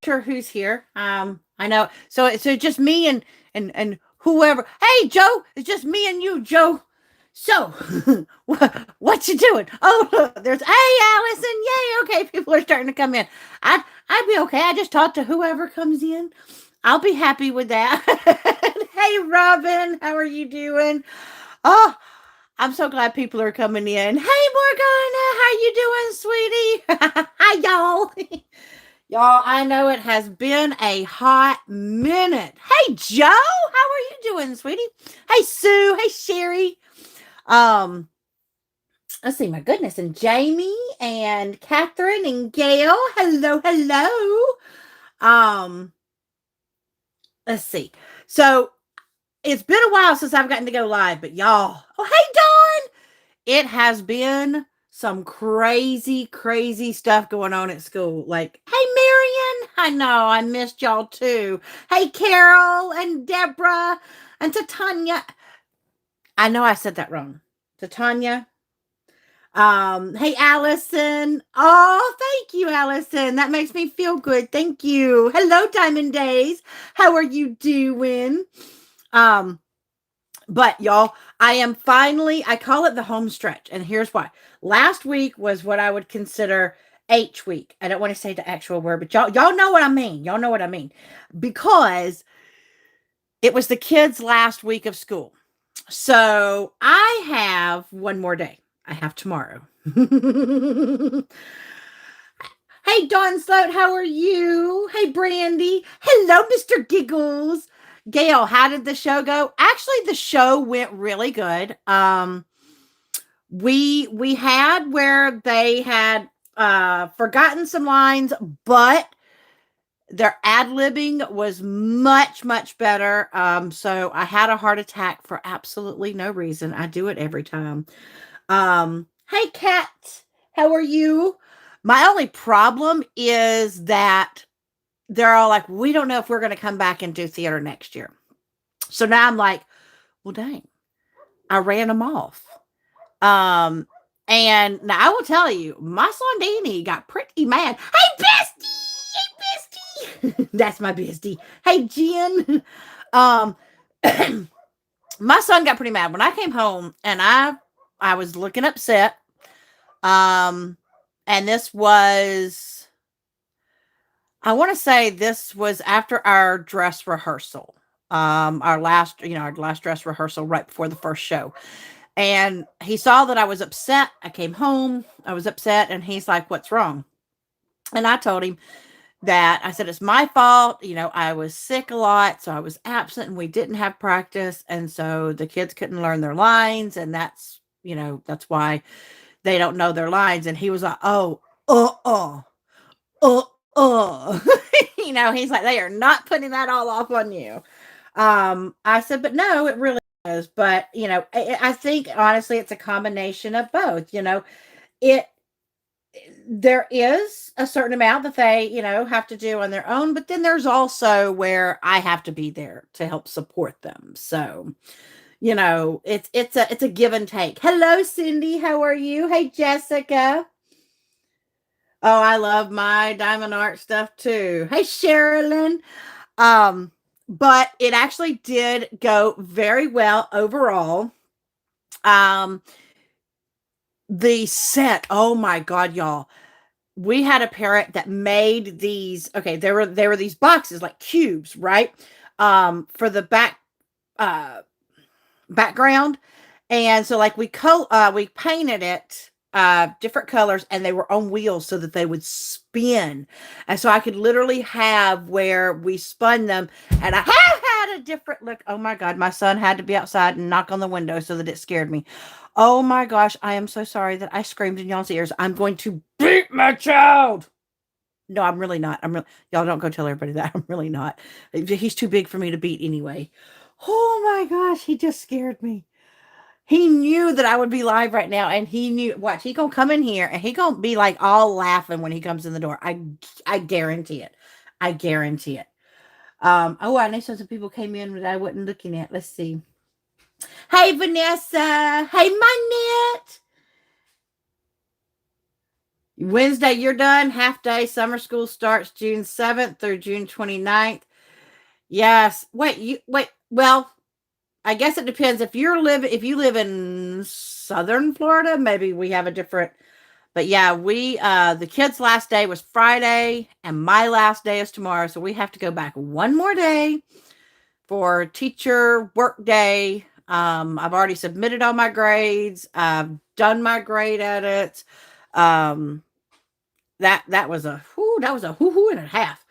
Sure who's here. I know. So just me and whoever. Hey, Joe, it's just me and you, Joe. So, what you doing? Oh, look, there's Allison. Yay! Okay, people are starting to come in. I'd be okay. I just talk to whoever comes in. I'll be happy with that. Hey, Robin, how are you doing? Oh, I'm so glad people are coming in. Hey, Morgana, how you doing, sweetie? Hi, y'all. Y'all, I know it has been a hot minute. Hey, Joe, how are you doing, sweetie? Hey, Sue. Hey, Sherry. Um, let's see, my goodness, and Jamie and Catherine and Gail. Hello, hello. Um, let's see. So it's been a while since I've gotten to go live, but y'all, oh, hey, Dawn. It has been some crazy, crazy stuff going on at school. Like, hey, Marion, I know I missed y'all too. Hey, Carol and Deborah and Tanya. I know I said that wrong. Tanya. Hey, Allison. Oh, thank you, Allison. That makes me feel good. Thank you. Hello, Diamond Days. How are you doing? Um, But y'all, I am finally, I call it the home stretch. And here's why. Last week was what I would consider H week. I don't want to say the actual word, but y'all know what I mean. Y'all know what I mean. Because it was the kids' last week of school. So I have one more day. I have tomorrow. Hey, Dawn Sloat, how are you? Hey, Brandy. Hello, Mr. Giggles. Gail, how did the show go? Actually, the show went really good. We had where they had forgotten some lines, but their ad-libbing was much, much better. So I had a heart attack for absolutely no reason. I do it every time. Hey, Kat, how are you? My only problem is that they're all like, we don't know if we're going to come back and do theater next year. So now I'm like, well, dang, I ran them off. Um, and now I will tell you, my son Danny got pretty mad. Hey, bestie! Hey, bestie! That's my bestie. Hey, Jen. Um, my son got pretty mad when I came home, and I was looking upset. Um, and this was, I want to say this was after our dress rehearsal. Our last dress rehearsal right before the first show. And he saw that I was upset. I came home, I was upset, and he's like, "What's wrong?" And I told him that I said, "It's my fault. I was sick a lot, so I was absent and we didn't have practice. And so the kids couldn't learn their lines. And that's why they don't know their lines." And he was like, "Oh, uh, uh." He's like, "They are not putting that all off on you." I said, "But no, it really is." But, I think honestly, it's a combination of both. It, there is a certain amount that they, have to do on their own, but then there's also where I have to be there to help support them. So, it's a give and take. Hello, Cindy. How are you? Hey, Jessica. Oh, I love my diamond art stuff too. Hey, Sherilyn. Um, but it actually did go very well overall. Um, the set, oh my god, y'all. We had a parent that made these. Okay, there were these boxes like cubes, right? For the uh background. And so like we painted it different colors, and they were on wheels so that they would spin. And so I could literally have where we spun them, and I had a different look. Oh my god, my son had to be outside and knock on the window so that it scared me. Oh my gosh, I am so sorry that I screamed in y'all's ears. I'm going to beat my child. No, I'm really not. Y'all don't go tell everybody that. I'm really not. He's too big for me to beat anyway. Oh my gosh, he just scared me. He knew that I would be live right now, and he knew. Watch, he gonna come in here and he gonna be like all laughing when he comes in the door. I guarantee it. I guarantee it. Oh, I know some people came in that I wasn't looking at. Let's see. Hey, Vanessa. Hey, Manette. Wednesday, you're done. Half day. Summer school starts June 7th through June 29th. Yes. Wait. Well, I guess it depends. If you live in southern Florida, maybe we have a different. But yeah, we the kids' last day was Friday, and my last day is tomorrow, so we have to go back one more day for teacher work day. I've already submitted all my grades. I've done my grade edits. Um, that was a whoo and a half.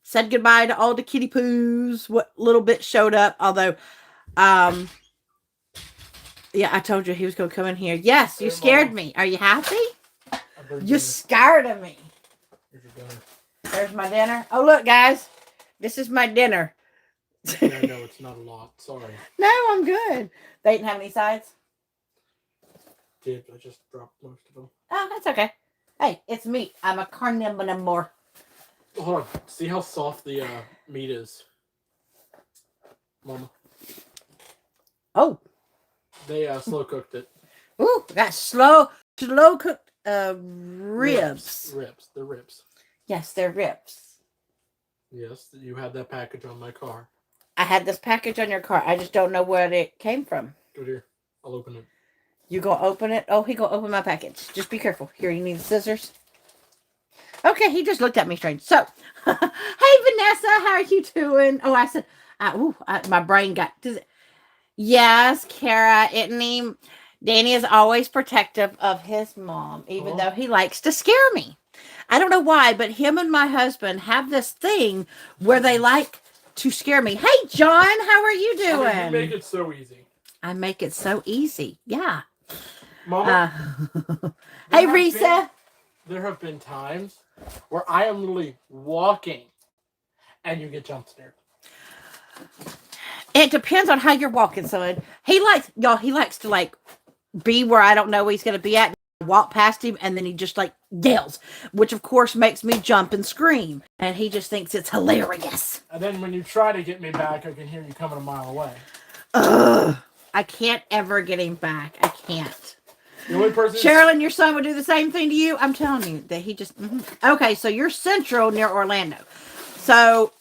Said goodbye to all the kitty poos. What little bit showed up, although, yeah, I told you he was gonna come in here. Yes, you scared me. Are you happy? You scared of me. There's my dinner. Oh, look, guys, this is my dinner. Yeah, no, it's not a lot. Sorry. No, I'm good. They didn't have any sides? I just dropped most of them. Oh, that's okay. Hey, it's meat. I'm a carnivore. Hold on. See how soft the meat is, Mama? Oh. They slow cooked it. Ooh, got slow cooked ribs. Ribs. They're ribs. Yes, they're ribs. Yes, you had that package on my car. I had this package on your car. I just don't know where it came from. Go here. I'll open it. You gonna open it? Oh, he gonna open my package. Just be careful. Here, you need the scissors. Okay, he just looked at me strange. So, hey Vanessa, how are you doing? Oh, I said, my brain got. Yes, Kara. Danny is always protective of his mom, even though he likes to scare me. I don't know why, but him and my husband have this thing where they like to scare me. Hey, John, how are you doing? You make it so easy. I make it so easy. Yeah. Mama. Hey, Risa. There have been times where I am literally walking and you get jump scared. It depends on how you're walking, son. He likes to like be where I don't know he's going to be at. Walk past him and then he just like yells, which of course makes me jump and scream. And he just thinks it's hilarious. And then when you try to get me back, I can hear you coming a mile away. Ugh. I can't ever get him back. I can't. The only person Sherilyn, your son would do the same thing to you. I'm telling you that he just. Okay, so you're central near Orlando. So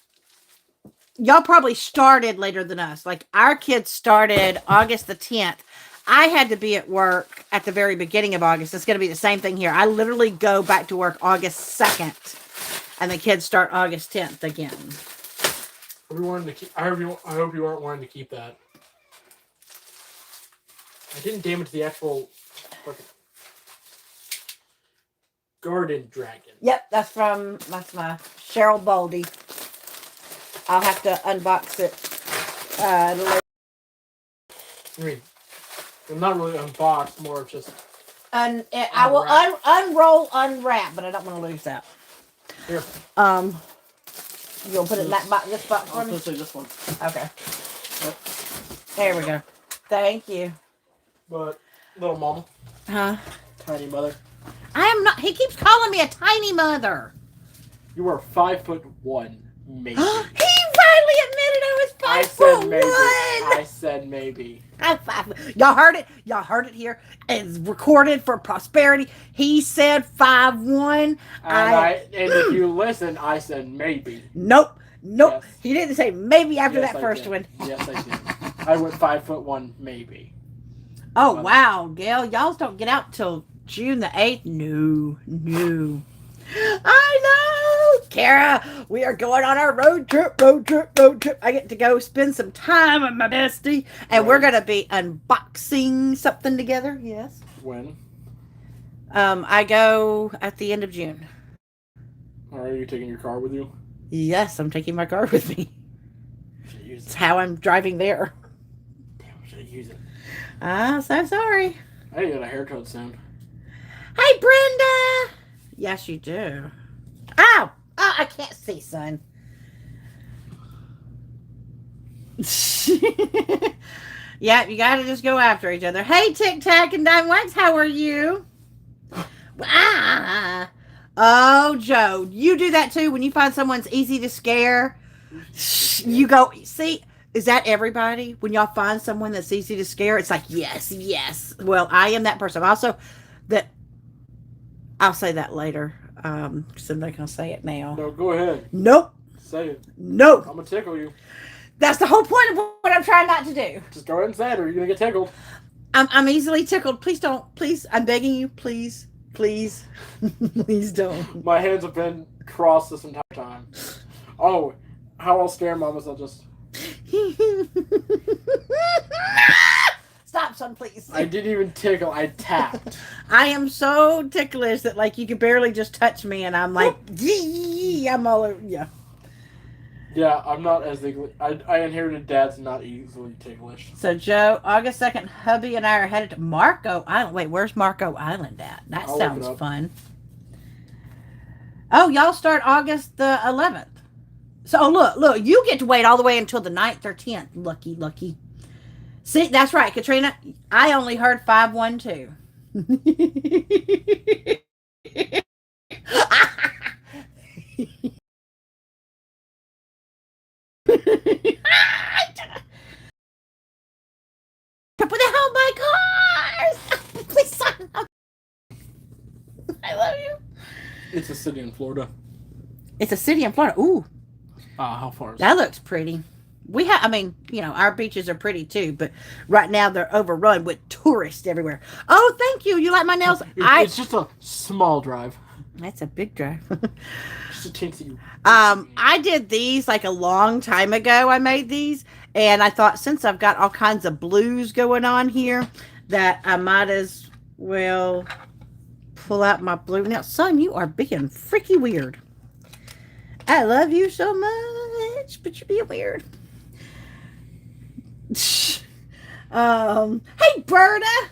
y'all probably started later than us. Like our kids started August the 10th. I had to be at work at the very beginning of August. It's going to be the same thing here. I literally go back to work August 2nd, and the kids start August 10th again. I hope you aren't wanting to keep that. I didn't damage the actual garden dragon. Yep, that's my Cheryl Baldy. I'll have to unbox it. I'm not really unboxed, more of just. I will unroll, unwrap, but I don't want to lose that. Here. You'll put it in this box for me? I'll say this one. Okay. Yep. There we go. Thank you. But, little mama. Huh? Tiny mother. I am not. He keeps calling me a tiny mother. You are 5'1", maybe. He finally admitted I was 5'1". I said maybe. I'm 5. Y'all heard it? Y'all heard it here. It's recorded for prosperity. He said 5'1". And if you listen, I said maybe. Nope. Yes. He didn't say maybe after that first one. Yes, I did. I went 5'1", maybe. Oh, wow, Gail. Y'all don't get out till June the 8th. No. I know. Kara, we are going on our road trip. I get to go spend some time with my bestie. And we're going to be unboxing something together. Yes. When? I go at the end of June. Are you taking your car with you? Yes, I'm taking my car with me. It's how I'm driving there. Damn, should I use it? So sorry. I need to get a haircut soon. Hey, Brenda. Yes, you do. Ow! Oh, I can't see, son. Yeah, you gotta just go after each other. Hey, Tic Tac and Dime Wax, how are you? Oh, Joe, you do that too when you find someone's easy to scare. You go, see, is that everybody? When y'all find someone that's easy to scare, it's like, yes. Well, I am that person. Also, that I'll say that later. Because I'm not gonna say it now. No, go ahead. Nope. Say it. Nope. I'm gonna tickle you. That's the whole point of what I'm trying not to do. Just go ahead and say it, or you're gonna get tickled. I'm easily tickled. Please don't. Please, I'm begging you. Please, please, please don't. My hands have been crossed this entire time. Oh, how I'll scare mamas, I'll just... Stop, son, please. I didn't even tickle, I tapped. I am so ticklish that like you could barely just touch me, and I'm like, I'm all over. Yeah. Yeah, I'm not as ticklish. I inherited dad's not easily ticklish. So Joe, August 2nd, hubby and I are headed to Marco Island. Wait, where's Marco Island at? That I'll sounds fun. Oh, y'all start August the 11th. So look, you get to wait all the way until the 9th or 10th. Lucky. See, that's right, Katrina. I only heard 512. Put the hell my cars! Please stop. I love you. It's a city in Florida. It's a city in Florida. Ooh. How far is that? Looks pretty. We have, I mean, our beaches are pretty too, but right now they're overrun with tourists everywhere. Oh, thank you. You like my nails? It's just a small drive. That's a big drive. Just a teensy. I did these like a long time ago. I made these, and I thought since I've got all kinds of blues going on here, that I might as well pull out my blue. Now, son, you are being freaky weird. I love you so much, but you're being weird. Hey, Berta.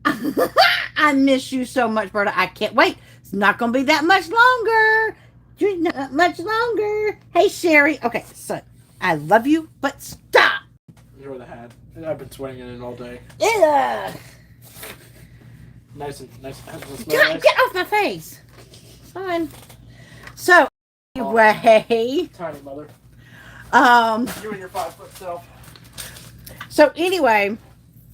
I miss you so much, Berta. I can't wait. It's not going to be that much longer. Not much longer. Hey, Sherry. Okay, so I love you, but stop. Enjoy the hat. I've been sweating in it all day. Ugh. Nice. Get off my face. Fine. So, anyway. Tiny mother. You and your 5-foot self. So anyway,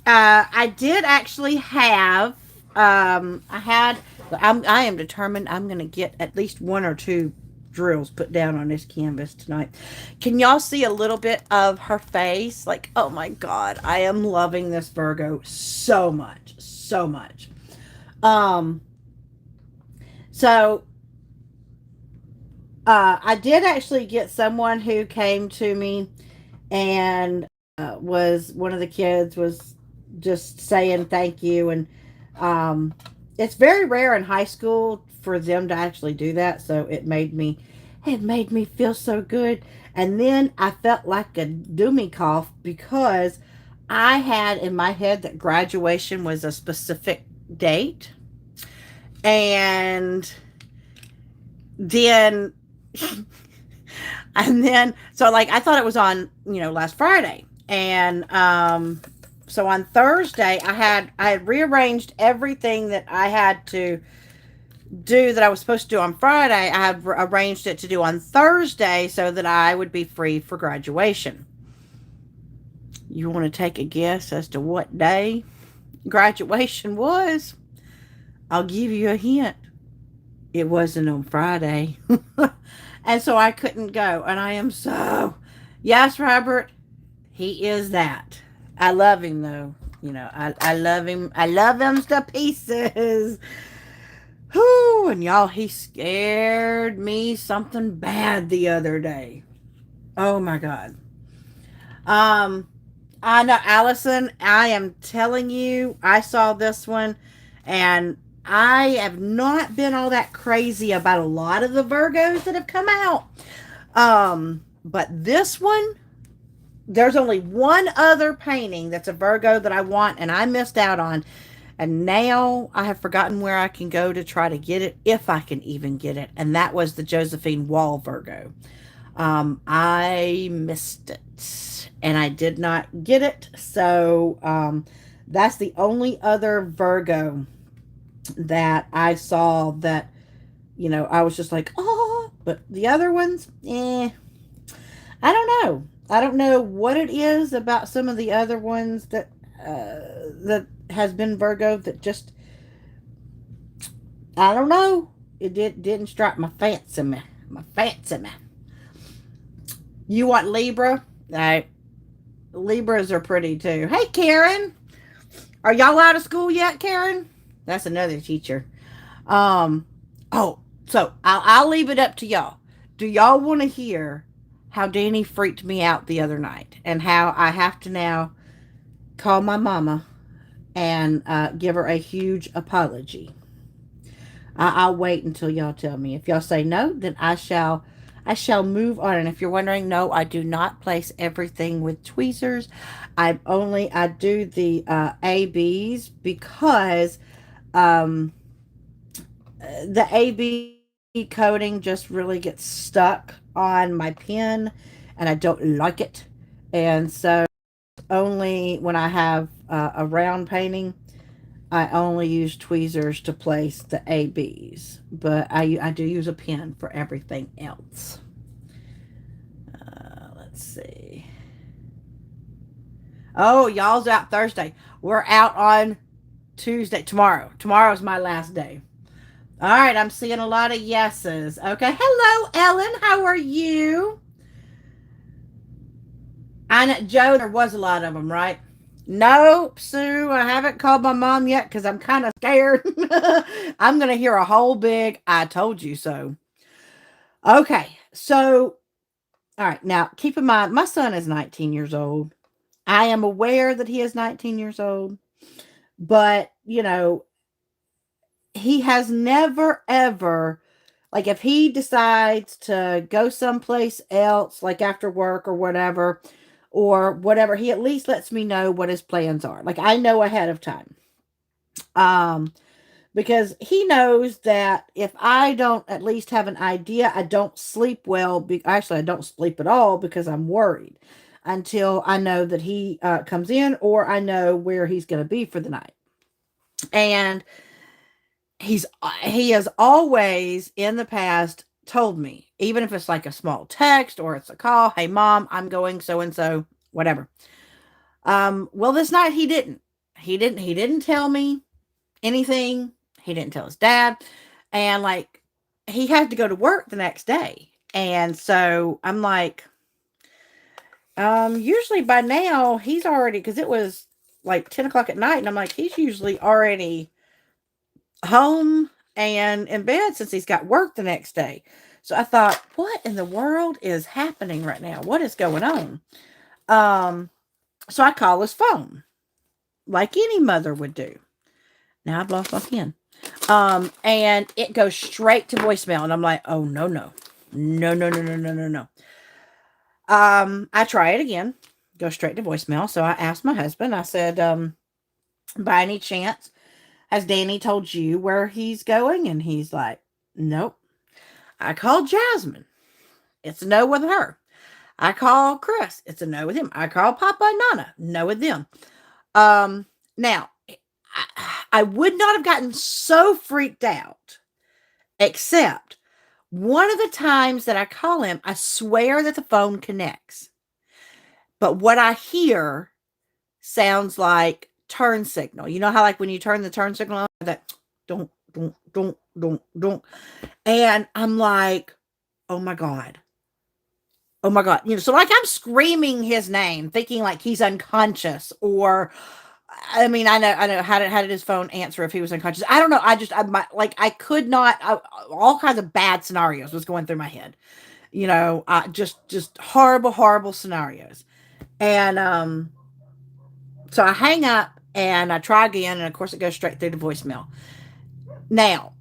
I did actually have, I am determined I'm going to get at least 1 or 2 drills put down on this canvas tonight. Can y'all see a little bit of her face? Like, oh my God, I am loving this Virgo so much, so much. So, I did actually get someone who came to me and was one of the kids was just saying thank you, and it's very rare in high school for them to actually do that, so it made me feel so good. And then I felt like a doomy cough because I had in my head that graduation was a specific date, and then so like I thought it was on last Friday. And so on Thursday, I had rearranged everything that I had to do that I was supposed to do on Friday. I had arranged it to do on Thursday so that I would be free for graduation. You want to take a guess as to what day graduation was? I'll give you a hint. It wasn't on Friday. And so I couldn't go. And I am so... Yes, Robert... He is that. I love him though. I love him. I love him to pieces. Whoo, and y'all, he scared me something bad the other day. Oh my God. I know, Allison, I am telling you, I saw this one, and I have not been all that crazy about a lot of the Virgos that have come out. But this one, there's only one other painting that's a Virgo that I want, and I missed out on. And now I have forgotten where I can go to try to get it, if I can even get it. And that was the Josephine Wall Virgo. I missed it, and I did not get it. So that's the only other Virgo that I saw that, I was just like, oh, but the other ones, I don't know. I don't know what it is about some of the other ones that has been Virgo that just I don't know. It didn't strike my fancy me. My fancy me. You want Libra? No, Libras are pretty too. Hey, Karen, are y'all out of school yet, Karen? That's another teacher. Um. Oh, so I'll leave it up to y'all. Do y'all want to hear how Danny freaked me out the other night and how I have to now call my mama and give her a huge apology? I'll wait until y'all tell me. If y'all say no, then I shall move on. And if you're wondering, no, I do not place everything with tweezers. I do the ABs because um, the AB coating just really gets stuck on my pen, and I don't like it. And so only when I have a round painting, I only use tweezers to place the ABs, but I do use a pen for everything else. Let's see. Oh, y'all's out Thursday. We're out on Tuesday. Tomorrow's my last day. All right, I'm seeing a lot of yeses. Okay, hello, Ellen. How are you? I know, Joe, there was a lot of them, right? Nope, Sue. I haven't called my mom yet because I'm kind of scared. I'm going to hear a whole big "I told you so." Okay, so, all right. Now, keep in mind, my son is 19 years old. I am aware that he is 19 years old, but, he has never, ever, like, if he decides to go someplace else, like after work or whatever, he at least lets me know what his plans are. Like, I know ahead of time. Um, because he knows that if I don't at least have an idea, I don't sleep well. Actually, I don't sleep at all because I'm worried until I know that he comes in or I know where he's going to be for the night. And he has always in the past told me, even if it's like a small text or it's a call, "Hey, mom, I'm going so and so, whatever." Well, this night he didn't. He didn't tell me anything. He didn't tell his dad. And like he had to go to work the next day. And so I'm like, usually by now he's already, because it was like 10 o'clock at night. And I'm like, he's usually already home and in bed since he's got work the next day. So I thought, what in the world is happening right now? What is going on? Um, so I call his phone like any mother would do. Now I've lost my pen. And it goes straight to voicemail, and I'm like, oh no, no, no, no, no, no, no, no, no. I try it again, go straight to voicemail. So I asked my husband, I said, by any chance, has Danny told you where he's going? And he's like, nope. I called Jasmine. It's a no with her. I call Chris. It's a no with him. I call Papa and Nana. No with them. Now, I would not have gotten so freaked out, except one of the times that I call him, I swear that the phone connects. But what I hear sounds like turn signal. You know how, like, when you turn the turn signal on, that don't. And I'm like, oh my God. Oh my God. So like I'm screaming his name, thinking like he's unconscious or I mean, I know. How did his phone answer if he was unconscious? I don't know. I could not. All kinds of bad scenarios was going through my head. Just horrible, horrible scenarios. And so I hang up and I try again, and of course it goes straight through to voicemail. Now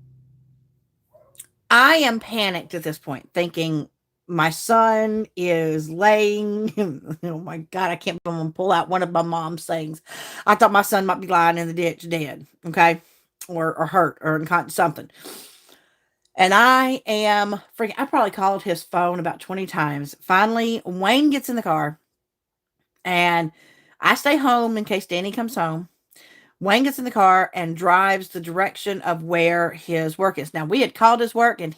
I am panicked at this point, thinking my son is laying. Oh my God, I can't pull out one of my mom's sayings. I thought my son might be lying in the ditch dead, okay, or hurt or unconscious something. And I am freaking. I probably called his phone about 20 times. Finally, Wayne gets in the car, and I stay home in case Danny comes home. Wayne gets in the car and drives the direction of where his work is. Now, we had called his work, and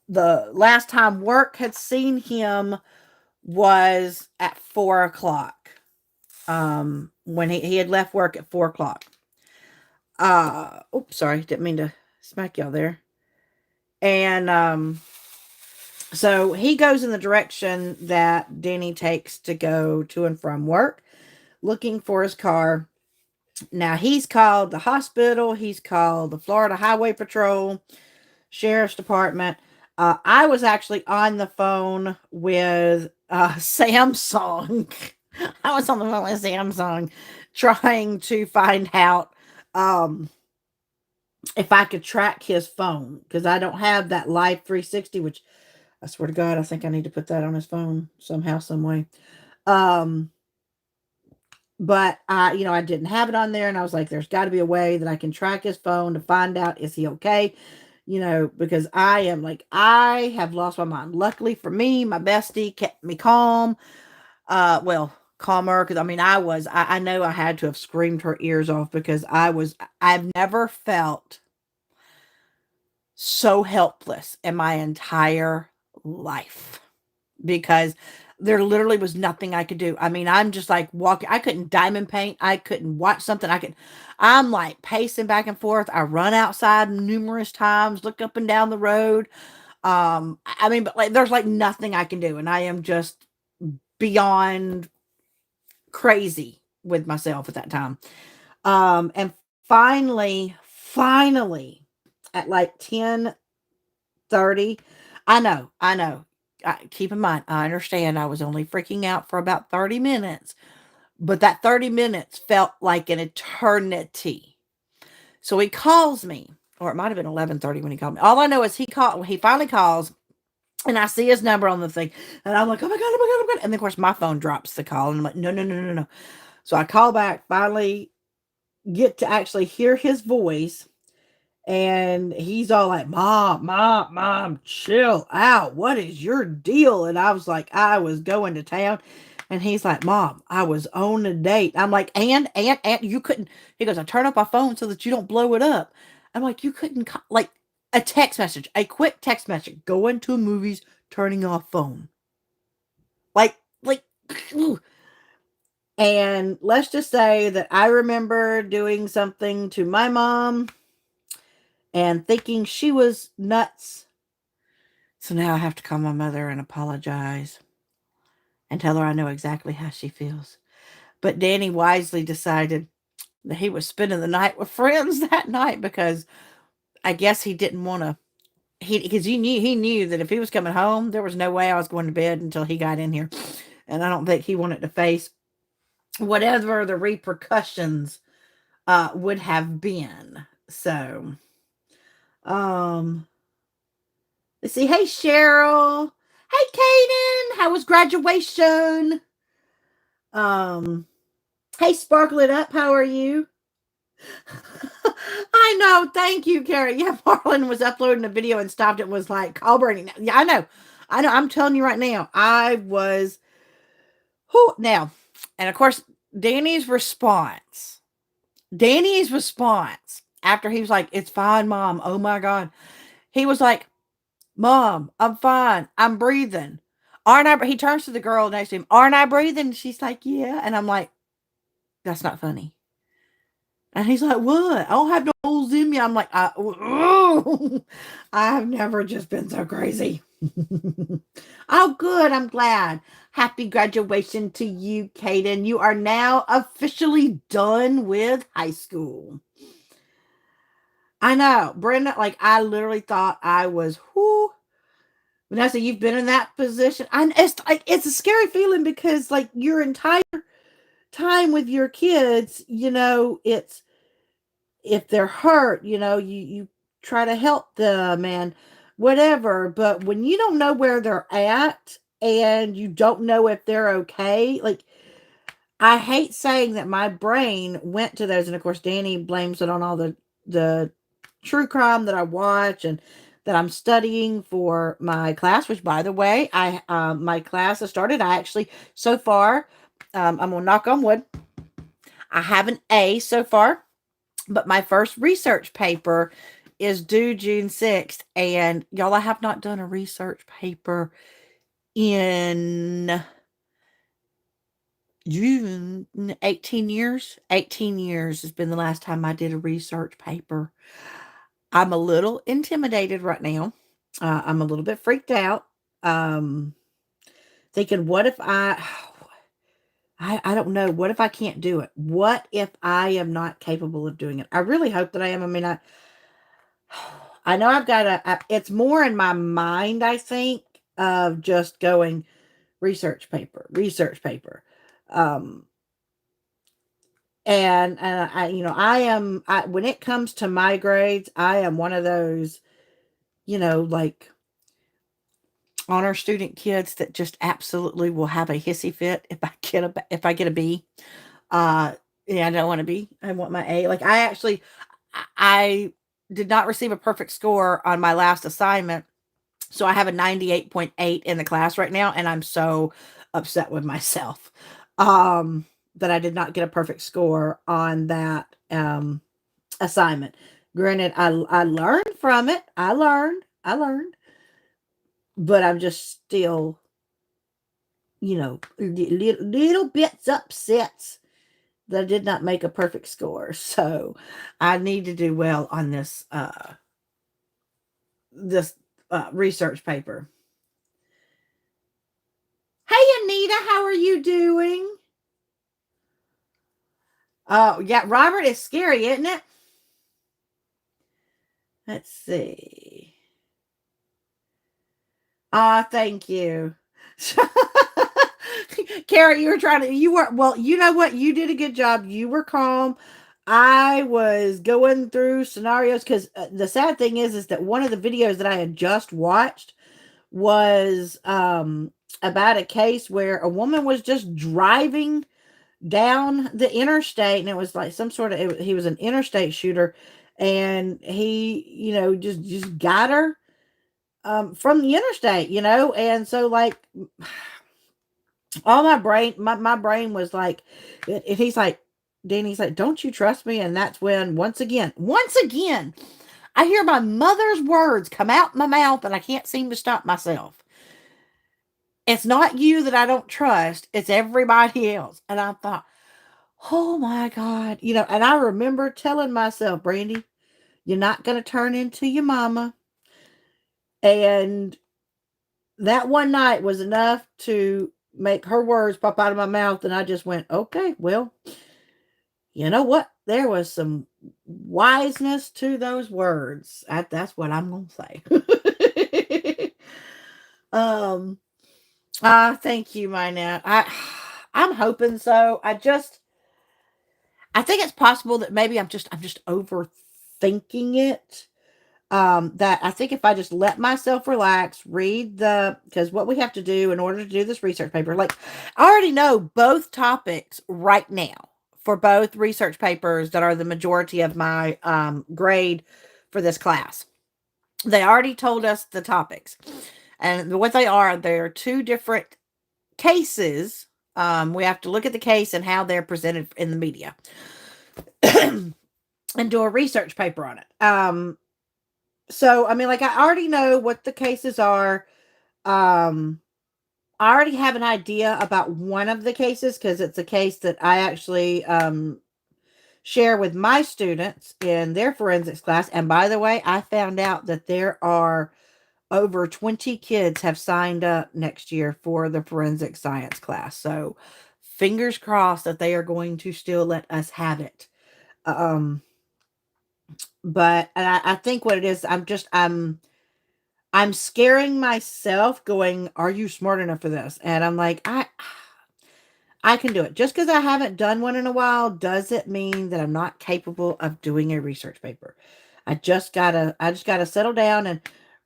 the last time work had seen him was at 4 o'clock. When he had left work at 4 o'clock. Oops, sorry, didn't mean to Smack y'all there. And so he goes in the direction that Danny takes to go to and from work, looking for his car. Now he's called the hospital, he's called the Florida Highway Patrol, Sheriff's Department. I was actually on the phone with Samsung. I was on the phone with Samsung trying to find out um, if I could track his phone because I don't have that Live 360, which I swear to God, I think I need to put that on his phone somehow, some way. Um, but I didn't have it on there, and I was like, "There's got to be a way that I can track his phone to find out is he okay." Because I have lost my mind. Luckily for me, my bestie kept me calm. Well, calmer because I know I had to have screamed her ears off because I've never felt so helpless in my entire life because there literally was nothing I could do. I mean, I'm just like walking. I couldn't diamond paint. I couldn't watch something. I'm like pacing back and forth. I run outside numerous times, look up and down the road. But like, there's like nothing I can do. And I am just beyond crazy with myself at that time. And finally, at like 10:30, I know. Keep in mind, I understand I was only freaking out for about 30 minutes, but that 30 minutes felt like an eternity. So he calls me, or it might have been 11:30 when he called me. All I know is he finally calls, and I see his number on the thing, and I'm like, oh my God, oh my God, oh my God. And then, of course, my phone drops the call, and I'm like, no, no, no, no, no. So I call back, finally get to actually hear his voice. And he's all like, Mom, chill out. What is your deal? And I was like, I was going to town. And he's like, Mom, I was on a date. I'm like, and you couldn't. He goes, I turn up my phone so that you don't blow it up. I'm like, you couldn't, like a text message, a quick text message, going to movies, turning off phone. Like, and let's just say that I remember doing something to my mom and thinking she was nuts. So now I have to call my mother and apologize and tell her I know exactly how she feels. But Danny wisely decided that he was spending the night with friends that night because I guess he didn't want to. Because he knew that if he was coming home, there was no way I was going to bed until he got in here, and I don't think he wanted to face whatever the repercussions would have been. So, um, let's see. Hey, Cheryl. Hey, Kaden. How was graduation? Um, hey, Sparkle It Up. How are you? I know. Thank you, Carrie. Yeah, Marlon was uploading a video and stopped it. Was like, call burning. Yeah, I know. I know. I'm telling you right now. I was. Who now? And of course, Danny's response. Danny's response after he was like, "It's fine, Mom. Oh my God." He was like, Mom, I'm fine. I'm breathing. Aren't I? He turns to the girl next to him. Aren't I breathing? She's like, yeah. And I'm like, that's not funny. And he's like, what? I don't have no holes in me. I'm like, I have never just been so crazy. Oh, good. I'm glad. Happy graduation to you, Kaden. You are now officially done with high school. I know. Brenda, like, I literally thought I was, whoo. Vanessa, you've been in that position. And it's like it's a scary feeling because like your entire time with your kids, it's if they're hurt, you try to help them and whatever. But when you don't know where they're at and you don't know if they're okay, like I hate saying that my brain went to those, and of course Danny blames it on all the true crime that I watch and that I'm studying for my class. Which, by the way, I my class has started. I actually so far, I'm gonna knock on wood. I have an A so far, but my first research paper is due June 6th, and y'all, I have not done a research paper in June 18 years. 18 years has been the last time I did a research paper. I'm a little intimidated right now. I'm a little bit freaked out. Um, Thinking, what if I don't know. What if I can't do it? What if I am not capable of doing it? I really hope that I am. I mean, I know I've got it's more in my mind, I think, of just going research paper, research paper. Um, and I am, when it comes to my grades, I am one of those, like honor student kids that just absolutely will have a hissy fit if I get a B. Uh, yeah, I don't want to be. I want my A. Like I did not receive a perfect score on my last assignment, so I have a 98.8 in the class right now, and I'm so upset with myself that I did not get a perfect score on that assignment. Granted, I learned from it. I learned, but I'm just still, little bits upset that I did not make a perfect score. So I need to do well on this research paper. Hey Anita, how are you doing? Oh yeah, Robert is scary, isn't it? Let's see. Ah, thank you. Kara, you were, well, you know what? You did a good job. You were calm. I was going through scenarios because the sad thing is that one of the videos that I had just watched was about a case where a woman was just driving down the interstate, and it was like some sort of, he was an interstate shooter, and he, just got her from the interstate, and so like all my brain was like, and he's like, Danny's like, don't you trust me? And that's when once again I hear my mother's words come out my mouth and I can't seem to stop myself. It's not you that I don't trust, it's everybody else. And I thought, oh my God, and I remember telling myself, Brandy, you're not going to turn into your mama. And that one night was enough to make her words pop out of my mouth. And I just went, okay, well, you know what? There was some wiseness to those words. That's what I'm going to say. um, thank you, my Nat. I'm hoping so. I think it's possible that maybe I'm just overthinking it. That I think if I just let myself relax, because what we have to do in order to do this research paper, like I already know both topics right now for both research papers that are the majority of my grade for this class. They already told us the topics, and what they're two different cases. We have to look at the case and how they're presented in the media and do a research paper on it. So I mean, like I already know what the cases are. Um, I already have an idea about one of the cases because it's a case that I actually share with my students in their forensics class. And by the way, I found out that there are over 20 kids have signed up next year for the forensic science class. So fingers crossed that they are going to still let us have it. Um, but and I think what it is, I'm scaring myself going, are you smart enough for this? And I'm like, I can do it. Just because I haven't done one in a while doesn't mean that I'm not capable of doing a research paper. I just gotta settle down and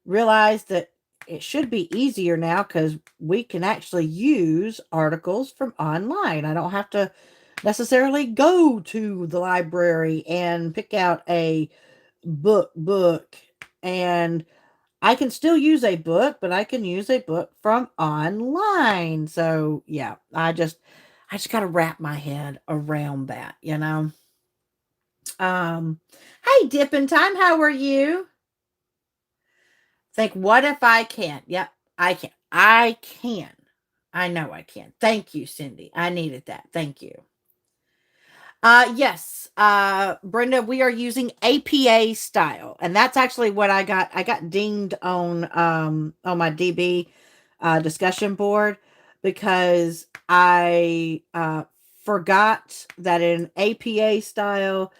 realize that it should be easier now because we can actually use articles from online. I don't have to necessarily go to the library and pick out a book, and I can still use a book, but I can use a book from online. So yeah, I just got to wrap my head around that. Hey, Dippin' Time, how are you? Think, what if I can? Yep, I can. I can. I know I can. Thank you, Cindy. I needed that. Thank you. Yes, Brenda, we are using APA style, and that's actually what I got. I got dinged on my DB discussion board because I forgot that in APA style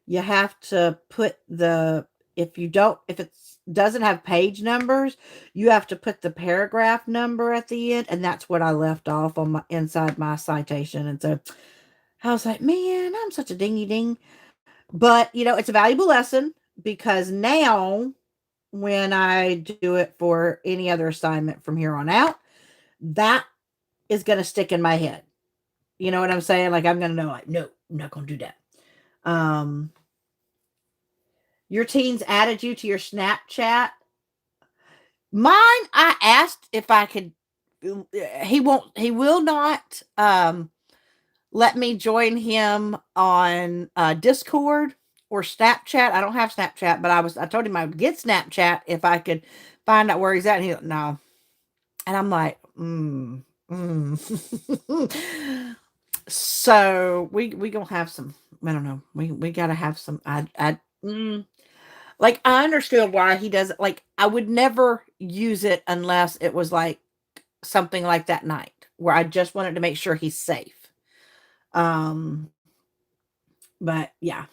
you have to put the if it doesn't have page numbers, you have to put the paragraph number at the end, and that's what I left off on my inside my citation, and so I was like, man, I'm such a dingy ding. But, it's a valuable lesson because now when I do it for any other assignment from here on out, that is going to stick in my head. You know what I'm saying? Like, I'm going to know, like, no, I'm not going to do that. Um, your teens added you to your Snapchat. Mine, I asked if I could. He will not let me join him on Discord or Snapchat. I don't have Snapchat, but I told him I would get Snapchat if I could find out where he's at. And he no, and I'm like, so we gonna have some. I don't know. We gotta have some. Like I understood why he does it. Like I would never use it unless it was like something like that night where I just wanted to make sure he's safe. Um, but yeah,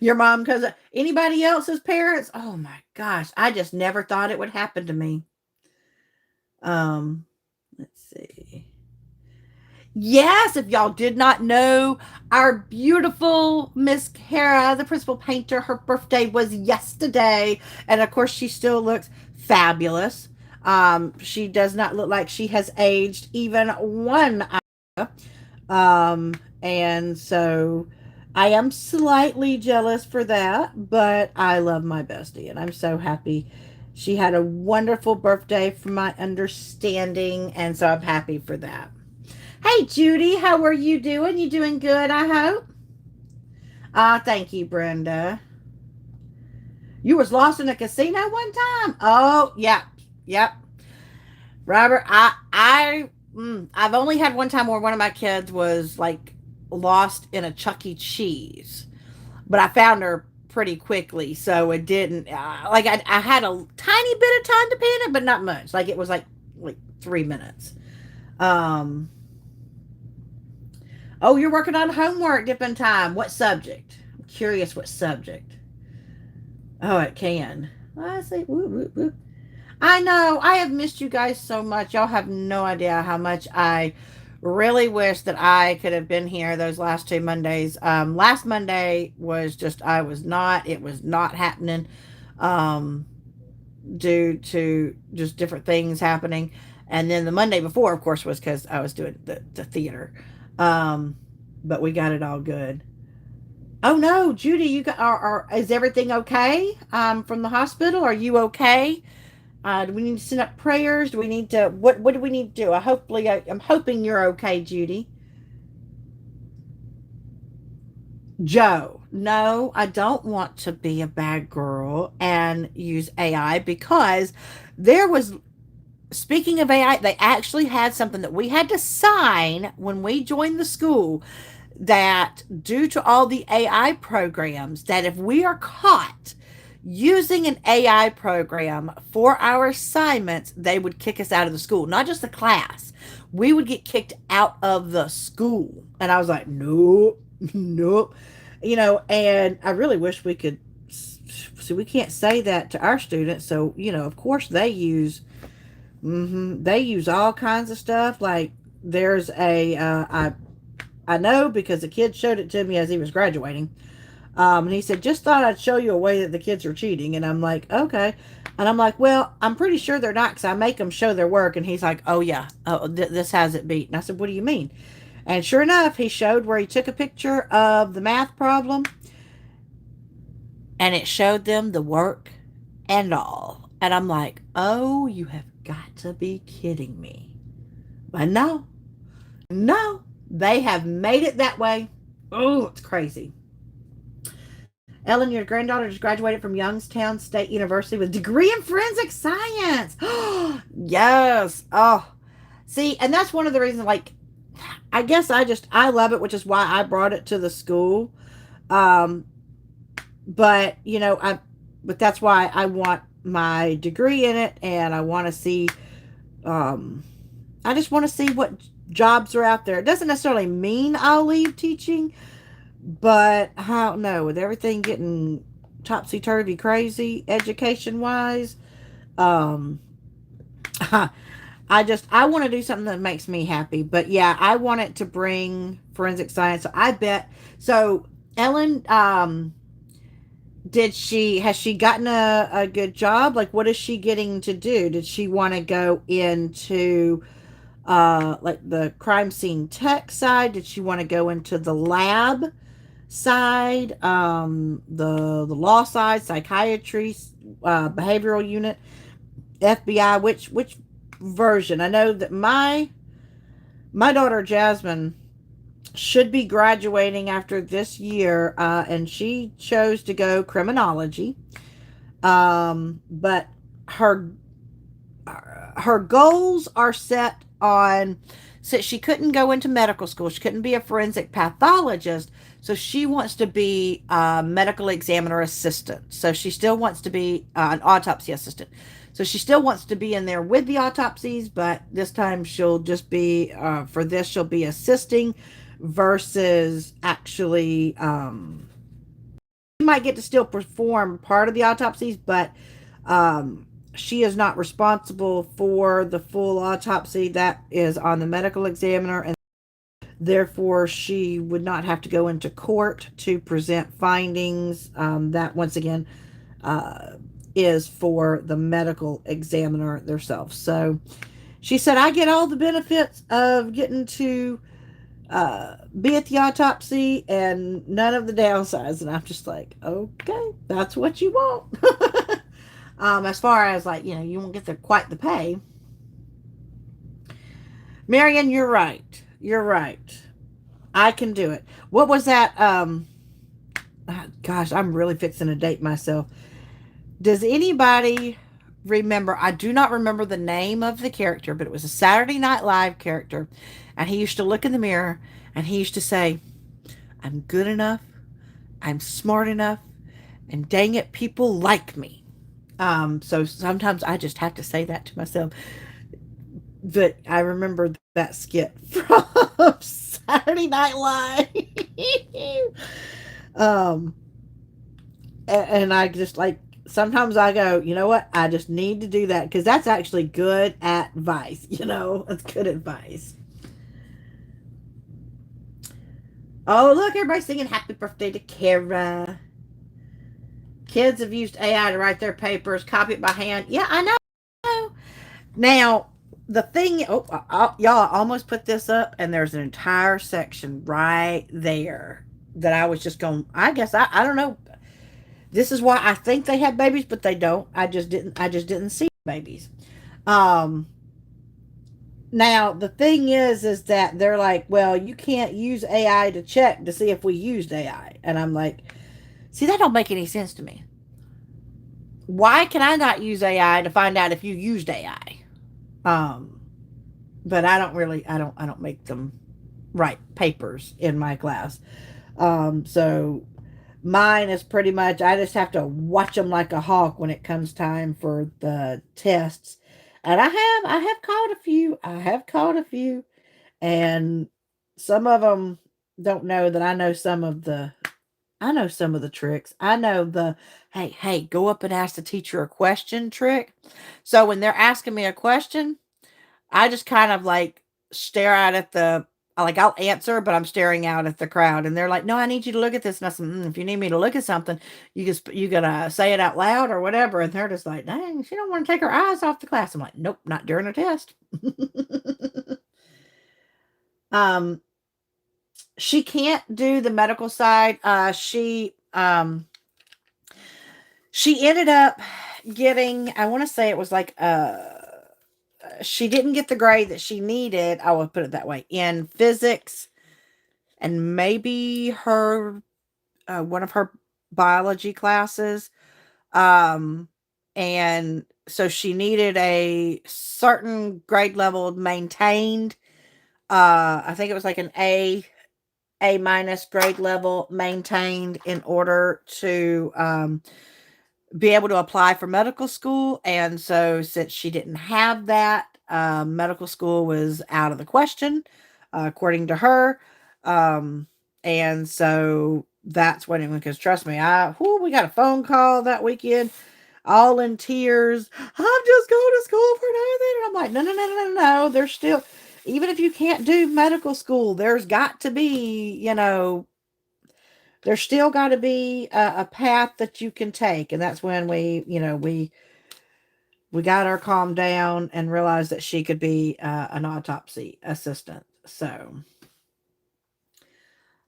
your mom, because anybody else's parents, oh my gosh, I just never thought it would happen to me. Let's see. Yes, if y'all did not know, our beautiful Miss Kara, the principal painter, her birthday was yesterday. And of course, she still looks fabulous. She does not look like she has aged even one hour. And so I am slightly jealous for that, but I love my bestie and I'm so happy. She had a wonderful birthday from my understanding, and so I'm happy for that. Hey Judy, how are you doing? You doing good, I hope? Thank you, Brenda. You was lost in a casino one time? Oh, yeah. Yep. Robert, I've only had one time where one of my kids was like lost in a Chuck E. Cheese, but I found her pretty quickly, so it didn't. Like I had a tiny bit of time to panic, but not much. Like it was like 3 minutes. Um. Oh, you're working on homework, dipping time. What subject? I'm curious. What subject? Oh, it can. I say, whoop, whoop, whoop. I know. I have missed you guys so much. Y'all have no idea how much I really wish that I could have been here those last 2 Mondays. Last Monday was just, it was not happening um, due to just different things happening. And then the Monday before, of course, was because I was doing the theater. Um, but we got it all good. Oh no, Judy, you got is everything okay? From the hospital, are you okay? Do we need to send up prayers? Do we need to what do we need to do? I'm hoping you're okay, Judy. Joe, no, I don't want to be a bad girl and use AI because there was speaking of AI, they actually had something that we had to sign when we joined the school that due to all the AI programs, that if we are caught using an AI program for our assignments, they would kick us out of the school, not just the class. We would get kicked out of the school. And I was like, nope, nope. And I really wish we could. So we can't say that to our students. So, of course they use all kinds of stuff. Like there's I know because the kid showed it to me as he was graduating. And he said, just thought I'd show you a way that the kids are cheating. And I'm like, okay. And I'm like, well, I'm pretty sure they're not because I make them show their work. And he's like, oh, yeah, this has it beat. And I said, what do you mean? And sure enough, he showed where he took a picture of the math problem and it showed them the work and all. And I'm like, oh, you have got to be kidding me. But no, no, they have made it that way. Oh, it's crazy. Ellen, your granddaughter just graduated from Youngstown State University with a degree in forensic science. Yes. Oh, see, and that's one of the reasons, like, I guess I love it, which is why I brought it to the school. Um, but but that's why I want my degree in it, and I want to see. Um, I just want to see what jobs are out there. It doesn't necessarily mean I'll leave teaching, but I don't know. With everything getting topsy turvy crazy education wise, um, I want to do something that makes me happy. But yeah, I want it to bring forensic science. So I bet. So Ellen, did she has she gotten a good job? Like, what is she getting to do? Did she want to go into like the crime scene tech side? Did she want to go into the lab side, the law side, psychiatry, behavioral unit, FBI? Which version? I know that my daughter Jasmine should be graduating after this year, and she chose to go criminology. But her her goals are set on, so she couldn't go into medical school. She couldn't be a forensic pathologist. So she wants to be a medical examiner assistant. So she still wants to be an autopsy assistant. So she still wants to be in there with the autopsies, but this time she'll just be, for this, she'll be assisting versus actually, she might get to still perform part of the autopsies, but she is not responsible for the full autopsy. That is on the medical examiner, and therefore she would not have to go into court to present findings. That, once again, uh, is for the medical examiner themselves. So she said, I get all the benefits of getting to be at the autopsy and none of the downsides. And I'm just like, okay, that's what you want. As far as, like, you won't get quite the pay. Marion, you're right. You're right. I can do it. What was that? Gosh, I'm really fixing to date myself. Does anybody remember? I do not remember the name of the character, but it was a Saturday Night Live character. And he used to look in the mirror and he used to say, I'm good enough. I'm smart enough. And dang it, people like me. So sometimes I just have to say that to myself. But I remember that skit from Saturday Night Live. um, and I just, like, sometimes I go, you know what? I just need to do that because that's actually good advice. It's good advice. Oh, look, everybody's singing happy birthday to Kara. Kids have used AI to write their papers, copy it by hand. Yeah, I know. Now, the thing, y'all, I almost put this up, and there's an entire section right there that I was just going, I guess, I don't know. This is why I think they have babies, but they don't. I just didn't see babies. Um, Now, the thing is that they're like, well, you can't use AI to check to see if we used AI. And I'm like, see, that don't make any sense to me. Why can I not use AI to find out if you used AI? Um, but I don't make them write papers in my class. So mine is pretty much, I just have to watch them like a hawk when it comes time for the tests. And I have caught a few. I have caught a few, and some of them don't know that I know some of the tricks. I know the, hey, go up and ask the teacher a question trick. So when they're asking me a question, I just kind of, like, stare out at the, like, I'll answer, but I'm staring out at the crowd, and they're like, "No, I need you to look at this." And I said, "If you need me to look at something, you gotta say it out loud or whatever." And they're just like, "Dang, she don't want to take her eyes off the class." I'm like, "Nope, not during a test." um, she can't do the medical side. She ended up getting, I want to say it was like, she didn't get the grade that she needed. I will put it that way, in physics and maybe her one of her biology classes. Um, and so she needed a certain grade level maintained. I think it was like an A minus grade level maintained in order to be able to apply for medical school. And so, since she didn't have that, medical school was out of the question, according to her. Um, and so that's when, because trust me, we got a phone call that weekend, all in tears. I'm just going to school for nothing. And I'm like, no, no, no, no, no, no. There's still, even if you can't do medical school, there's got to be, there's still got to be a path that you can take. And that's when we got her calmed down and realized that she could be an autopsy assistant. So,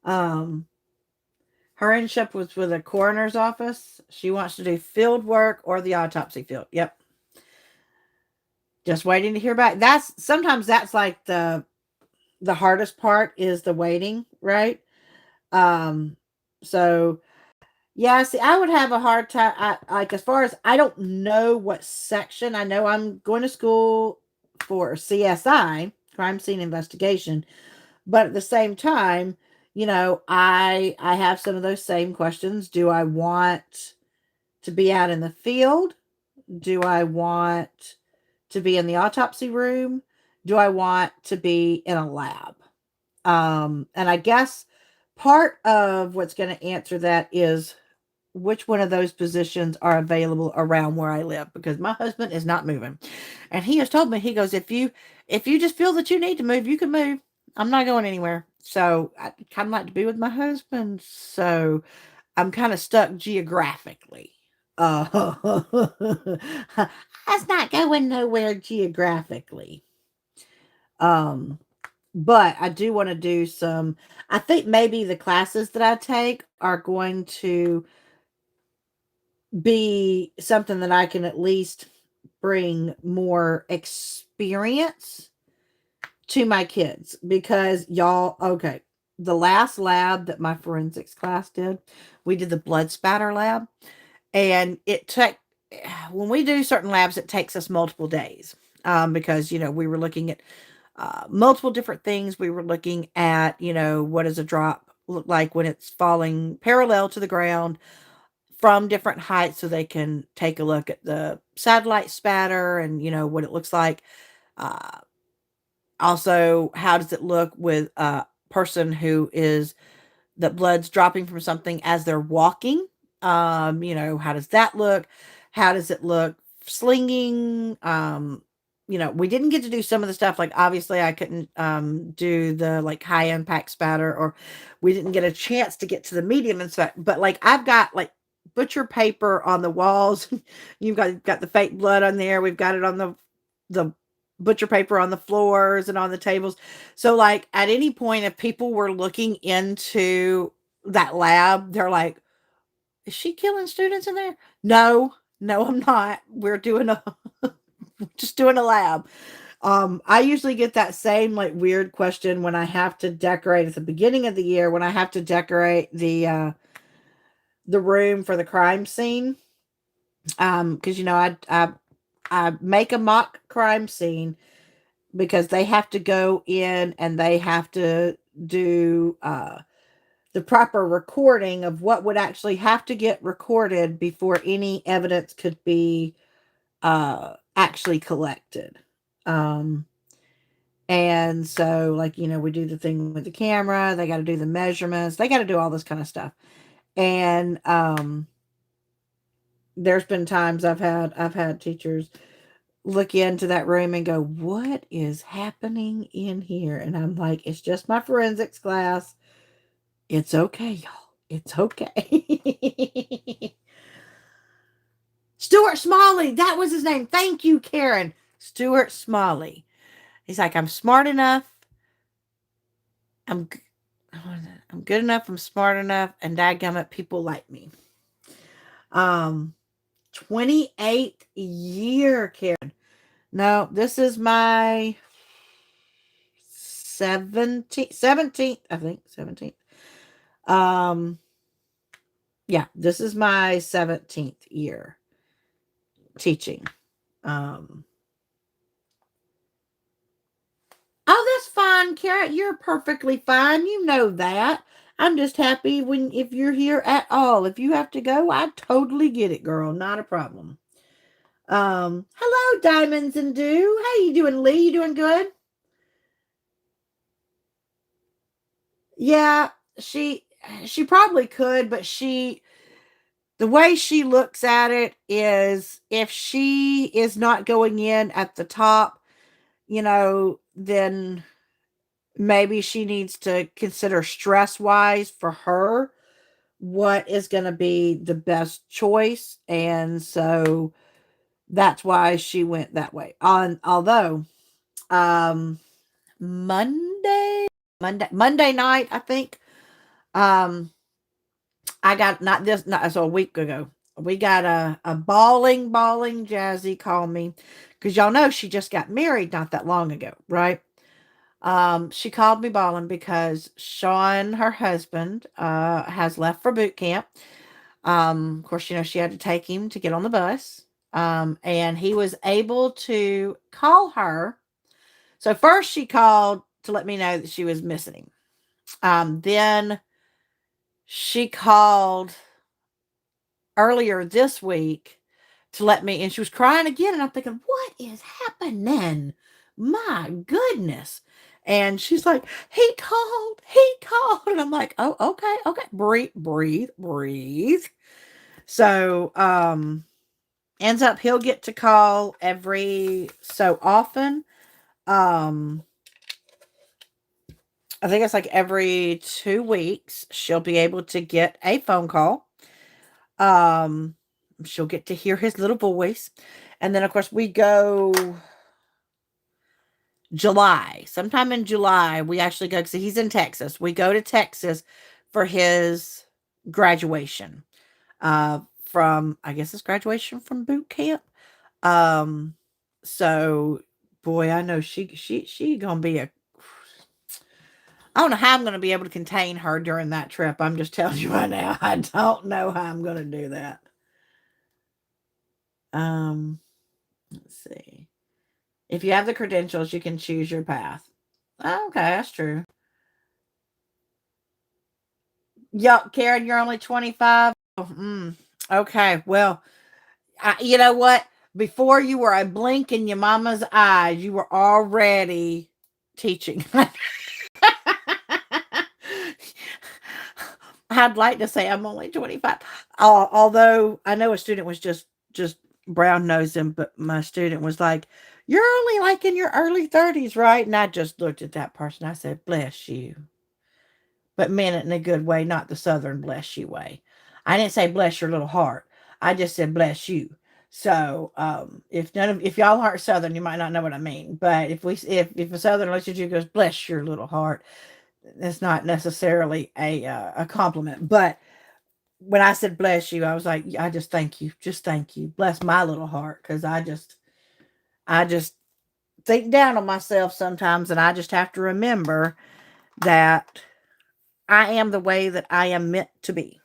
um, her internship was with a coroner's office. She wants to do field work or the autopsy field. Yep. Just waiting to hear back. Sometimes that's like the hardest part is the waiting, right? Um, so yeah, see, I would have a hard time. Like, as far as, I don't know what section. I know I'm going to school for CSI, crime scene investigation, but at the same time, I have some of those same questions. Do I want to be out in the field? Do I want to be in the autopsy room? Do I want to be in a lab? And I guess part of what's going to answer that is which one of those positions are available around where I live, because my husband is not moving. And he has told me, he goes, if you just feel that you need to move, you can move. I'm not going anywhere. So I kind of like to be with my husband. So I'm kind of stuck geographically. That's not going nowhere geographically. Um, but I do want to do some. I think maybe the classes that I take are going to be something that I can at least bring more experience to my kids, because y'all, okay, the last lab that my forensics class did, we did the blood spatter lab, and it took, when we do certain labs, it takes us multiple days, because we were looking at multiple different things. We were looking at, what does a drop look like when it's falling parallel to the ground from different heights, so they can take a look at the satellite spatter and what it looks like. Uh, Also, how does it look with a person who is, the blood's dropping from something as they're walking? How does that look? How does it look slinging? We didn't get to do some of the stuff, like, obviously I couldn't do the, like, high impact spatter, or we didn't get a chance to get to the medium and stuff. But, like, I've got, like, butcher paper on the walls. You've got the fake blood on there. We've got it on the butcher paper on the floors and on the tables. So, like, at any point, if people were looking into that lab, they're like, "Is she killing students in there?" No, no, I'm not. We're doing a just doing a lab. I usually get that same, like, weird question when I have to decorate at the beginning of the year, when I have to decorate the room for the crime scene. Because I make a mock crime scene, because they have to go in and they have to do the proper recording of what would actually have to get recorded before any evidence could be actually collected. Um, and so, like, we do the thing with the camera, they got to do the measurements, they got to do all this kind of stuff. And there's been times I've had teachers look into that room and go, "What is happening in here?" And I'm like, "It's just my forensics class. It's okay, y'all. It's okay." Stuart Smalley, that was his name. Thank you, Karen. Stuart Smalley. He's like, "I'm smart enough. I'm I'm good enough. I'm smart enough, and dadgummit, people like me." Um, 28th year, Karen. No, this is my 17th, I think, 17th. Um, yeah, this is my 17th year teaching. Um, oh, that's fine, fine, Kara. You're perfectly fine. You know that. I'm just happy when if you're here at all. If you have to go, I totally get it, girl. Not a problem. Hello, Diamonds and Dew. How you doing, Lee? You doing good? Yeah, she probably could, but the way she looks at it is if she is not going in at the top, then maybe she needs to consider stress wise for her what is going to be the best choice. And so that's why she went that way. Although, um, Monday night, I think, um, I got not so a week ago. We got a bawling Jazzy call me because y'all know she just got married not that long ago, right? She called me bawling because Sean, her husband, has left for boot camp. Of course, she had to take him to get on the bus. And he was able to call her. So first she called to let me know that she was missing him. Then she called earlier this week to let me, and she was crying again. And I'm thinking, what is happening? My goodness. And she's like, he called. And I'm like, oh, okay. Breathe. So, ends up he'll get to call every so often. I think it's like every 2 weeks she'll be able to get a phone call. Um, she'll get to hear his little voice. And then of course we go July. Sometime in July, we actually go, because he's in Texas. We go to Texas for his graduation. From I guess it's graduation from boot camp. Um, so boy, I know she gonna be a I don't know how I'm gonna be able to contain her during that trip. I'm just telling you right now. I don't know how I'm gonna do that. Let's see. If you have the credentials, you can choose your path. Oh, okay, that's true. Yup, Karen, you're only 25. Oh, okay, well, you know what? Before you were a blink in your mama's eyes, you were already teaching. I'd like to say I'm only 25. Although I know a student was just brown nosing, but my student was like, "You're only like in your early 30s, right?" And I just looked at that person. I said, "Bless you," but meant it in a good way, not the Southern bless you way. I didn't say bless your little heart. I just said bless you. So if y'all aren't Southern, you might not know what I mean. But if a Southern looks at you and goes bless your little heart, it's not necessarily a compliment. But when I said bless you, I was like, I just thank you, bless my little heart, because I just think down on myself sometimes, and I just have to remember that I am the way that I am meant to be.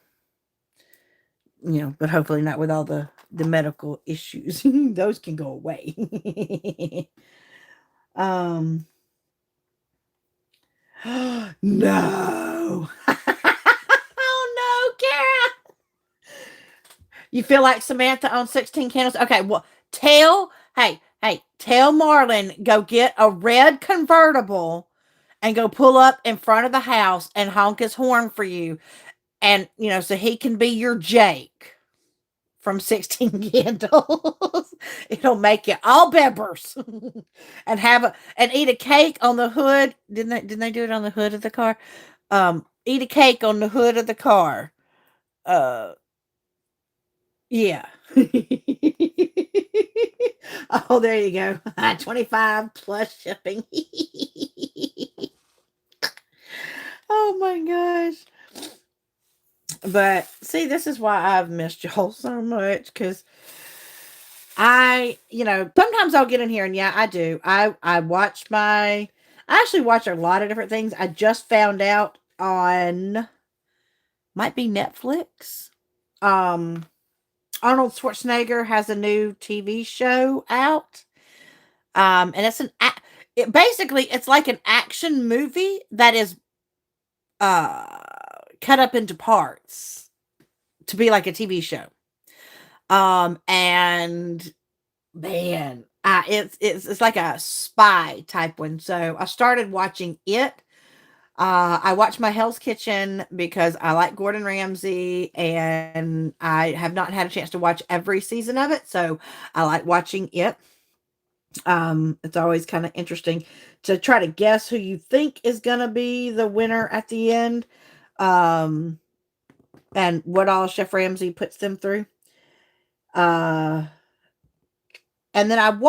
But hopefully not with all the medical issues. Those can go away. um, no. Oh no, Kara. You feel like Samantha on 16 Candles? Okay, well, tell Marlon, go get a red convertible and go pull up in front of the house and honk his horn for you. And, so he can be your Jake from 16 Candles. It'll make you all bebbers. And eat a cake on the hood. Didn't they do it on the hood of the car? Eat a cake on the hood of the car. Uh yeah. Oh, there you go. 25 plus shipping. Oh my gosh. But see, this is why I've missed y'all so much, because sometimes I'll get in here and yeah, I do. I actually watch a lot of different things. I just found out on might be Netflix. Um Arnold Schwarzenegger has a new TV show out. And Basically it's like an action movie that is cut up into parts to be like a TV show. And man, it's like a spy type one. So I started watching it. I watched my Hell's Kitchen because I like Gordon Ramsay, and I have not had a chance to watch every season of it. So I like watching it. It's always kind of interesting to try to guess who you think is gonna be the winner at the end. Um, and what all Chef Ramsay puts them through. Uh, and then I've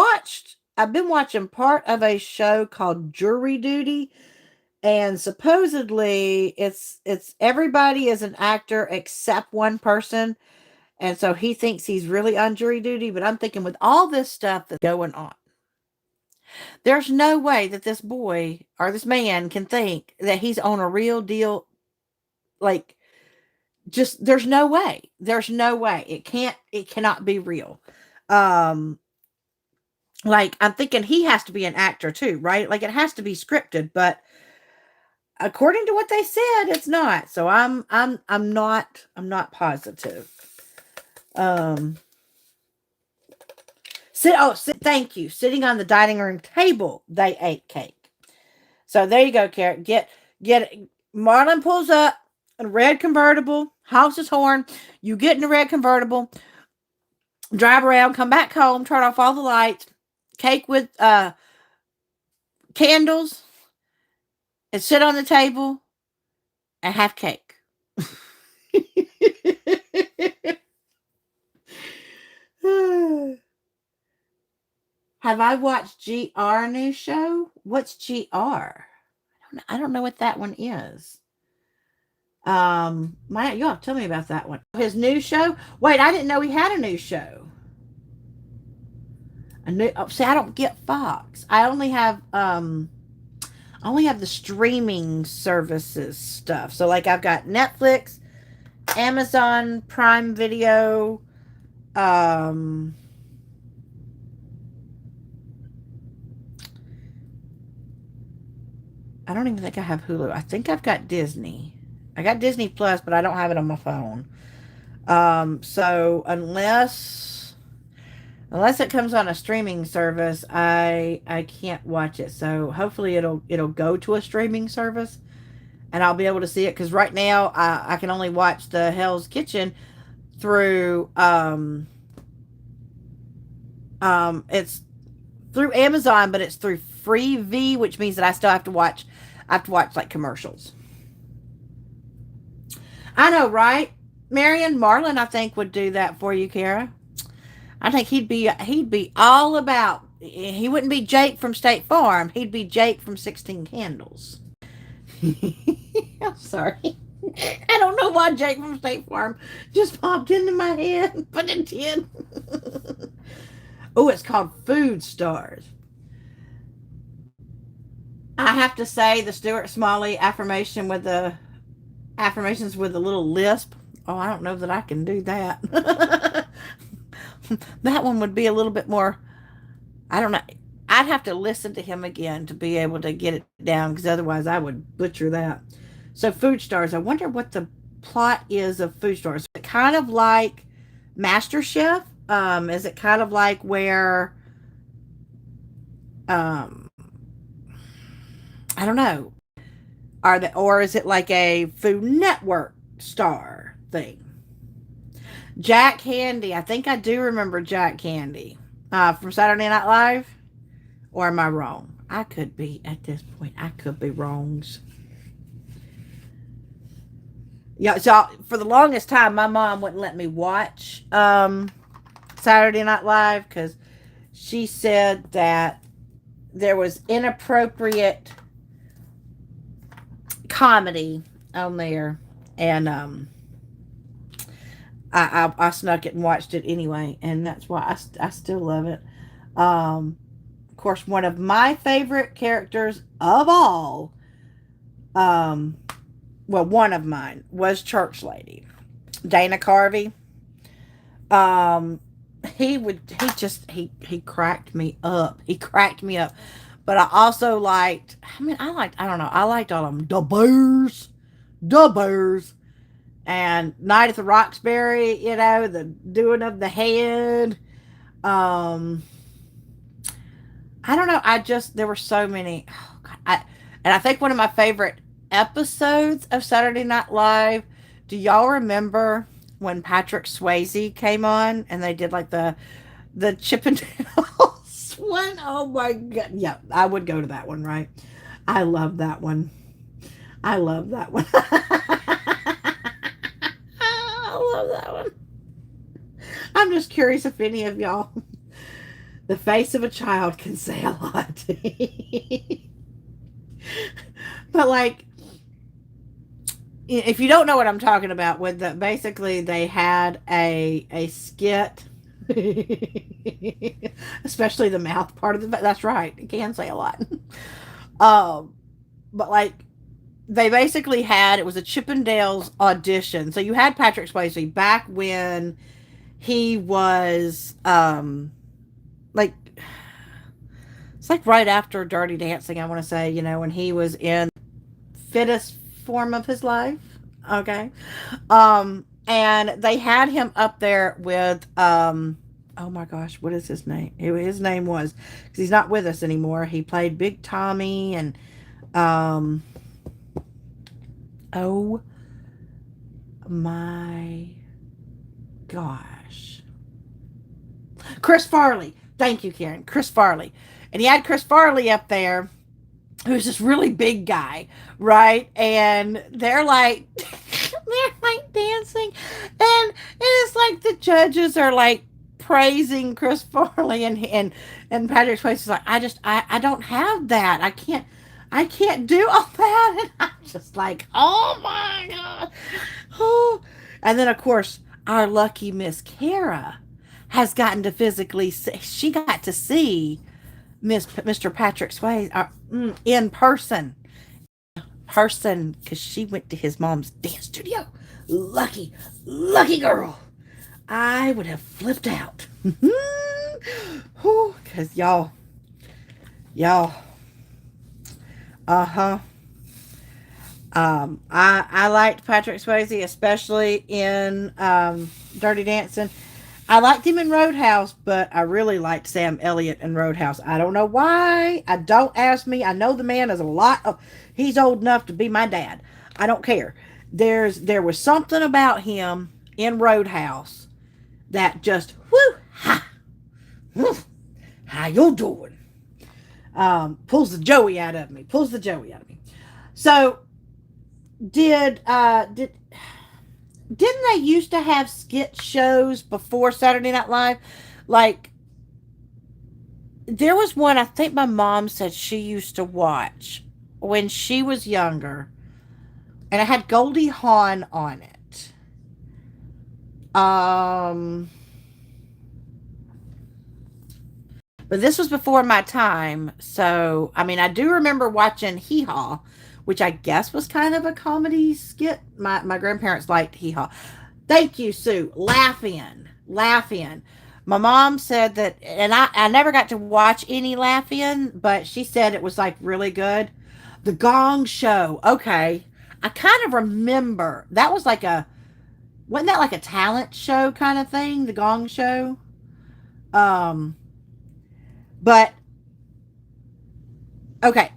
been watching part of a show called Jury Duty, and supposedly it's everybody is an actor except one person, and so he thinks he's really on jury duty. But I'm thinking, with all this stuff that's going on, there's no way that this boy or this man can think that he's on a real deal. Like, just there's no way. There's no way. It cannot be real. Um, like, I'm thinking he has to be an actor too, right? Like, it has to be scripted, but according to what they said, it's not. So I'm not positive. Um, thank you. Sitting on the dining room table, they ate cake. So there you go, Carrot. Get Marlon pulls up a red convertible, honks his horn. You get in the red convertible, drive around, come back home, turn off all the lights, cake with candles, and sit on the table and have cake. Have I watched GR new show? What's GR? I don't know what that one is. You have to tell me about that one. His new show? Wait, I didn't know he had a new show. See, I don't get Fox. I only have the streaming services stuff. So like I've got Netflix, Amazon Prime Video, I don't even think I have Hulu. I think I've got Disney. I got Disney Plus, but I don't have it on my phone. So unless it comes on a streaming service, I can't watch it. So hopefully it'll go to a streaming service, and I'll be able to see it. Because right now I can only watch the Hell's Kitchen through it's through Amazon, but it's through Freevee, which means that I still have to watch. I have to watch like commercials. I know, right? Marion Marlin, I think, would do that for you, Kara. I think he'd be all about. He wouldn't be Jake from State Farm. He'd be Jake from 16 Candles. I'm sorry. I don't know why Jake from State Farm just popped into my head, but it did. Oh, it's called Food Stars. I have to say the Stuart Smalley affirmations with a little lisp. Oh, I don't know that I can do that. That one would be a little bit more. I don't know. I'd have to listen to him again to be able to get it down, because otherwise I would butcher that. So Food Stars. I wonder what the plot is of Food Stars. Is it kind of like Master Chef? Is it kind of like where um I don't know. Or is it like a Food Network star thing? Jack Candy. I think I do remember Jack Candy from Saturday Night Live. Or am I wrong? I could be at this point. I could be wrongs. Yeah. So for the longest time, my mom wouldn't let me watch Saturday Night Live because she said that there was inappropriate comedy on there, and I snuck it and watched it anyway, and that's why I still love it. Of course, one of my favorite characters of all, well, one of mine was Church Lady, Dana Carvey. He cracked me up. He cracked me up. But I also liked, I don't know, I liked all of them. The Bears, and Night at the Roxbury, the doing of the head. Um, I don't know. There were so many. Oh God, and I think one of my favorite episodes of Saturday Night Live. Do y'all remember when Patrick Swayze came on and they did like the Chippendales one? Oh my God. Yeah, I would go to that one, right? I love that one. I love that one. I love that one. I'm just curious if any of y'all, the face of a child can say a lot. But like, if you don't know what I'm talking about, with basically they had a skit, especially the mouth part of the. That's right, it can say a lot. Um, but like they basically had, it was a Chippendales audition. So you had Patrick Swayze back when he was like, it's like right after Dirty Dancing, I want to say, when he was in fittest form of his life. Okay. And they had him up there with oh my gosh, what is his name? His name was, because he's not with us anymore. He played Big Tommy and um oh my gosh. Chris Farley. Thank you, Karen. Chris Farley. And he had Chris Farley up there, who's this really big guy, right? And they're like they're like dancing, and it's like the judges are like praising Chris Farley, and Patrick Swayze is like, I don't have that. I can't do all that. And I'm just like, oh my God. Oh. And then of course our lucky Miss Kara has gotten to physically see, she got to see Mr. Patrick Swayze in person, because she went to his mom's dance studio. Lucky, lucky girl. I would have flipped out. Because y'all, uh huh. I liked Patrick Swayze, especially in Dirty Dancing. I liked him in Roadhouse, but I really liked Sam Elliott in Roadhouse. I don't know why. I don't ask me. I know the man is a lot of. He's old enough to be my dad. I don't care. There was something about him in Roadhouse that just whoo ha, whoo, how you doing? Pulls the Joey out of me. Pulls the Joey out of me. So didn't they used to have skit shows before Saturday Night Live? Like, there was one I think my mom said she used to watch when she was younger, and it had Goldie Hawn on it. But this was before my time, so I mean, I do remember watching Hee Haw, which I guess was kind of a comedy skit. My grandparents liked Hee Haw. Thank you, Sue. Laugh in. Laugh in. My mom said that, and I never got to watch any Laugh In, but she said it was like really good. The Gong Show. Okay. I kind of remember that was like wasn't that like a talent show kind of thing? The Gong Show. Um, but okay.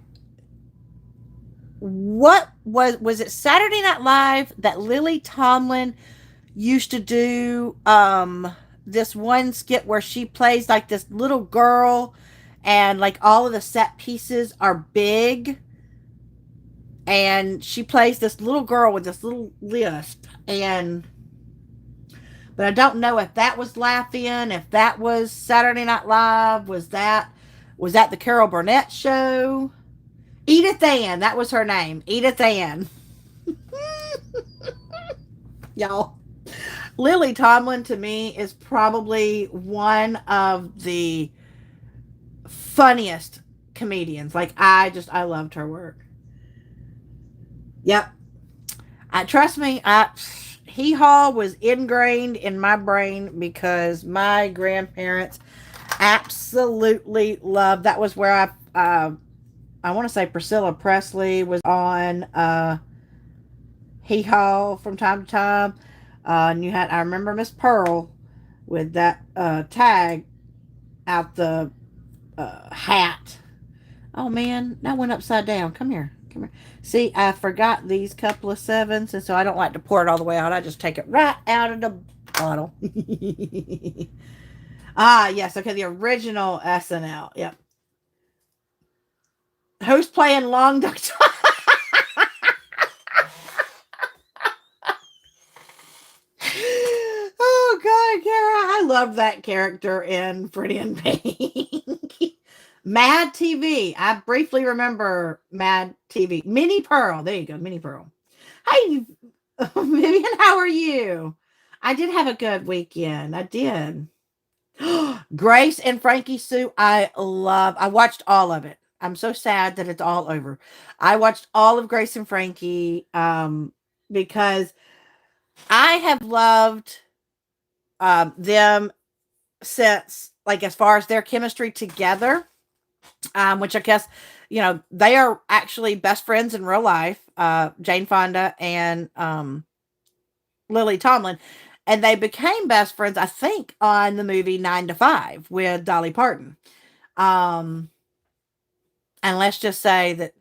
What was it Saturday Night Live that Lily Tomlin used to do this one skit where she plays like this little girl, and like all of the set pieces are big, and she plays this little girl with this little lisp, and but I don't know if that was Laugh In, if that was Saturday Night Live, was that the Carol Burnett show? Edith Ann, that was her name. Edith Ann. Y'all. Lily Tomlin to me is probably one of the funniest comedians. Like, I loved her work. Yep. Trust me, Hee Haw was ingrained in my brain because my grandparents absolutely loved. That was where I want to say Priscilla Presley was on Hee Haw from time to time. And you had, I remember Miss Pearl with that tag out the hat. Oh man, that went upside down. Come here. Come here. See, I forgot these couple of sevens, and so I don't like to pour it all the way out. I just take it right out of the bottle. Ah, yes. Okay, the original SNL. Yep. Who's playing Long Duck? Oh God, Kara, I loved that character in Pretty in Pink. Mad TV. I briefly remember Mad TV. Minnie Pearl. There you go, Minnie Pearl. Hey, Vivian, how are you? I did have a good weekend. I did. Grace and Frankie Sue. I watched all of it. I'm so sad that it's all over. I watched all of Grace and Frankie because I have loved them since, like, as far as their chemistry together, which I guess, they are actually best friends in real life, Jane Fonda and Lily Tomlin. And they became best friends, I think, on the movie 9 to 5 with Dolly Parton. Um, and let's just say that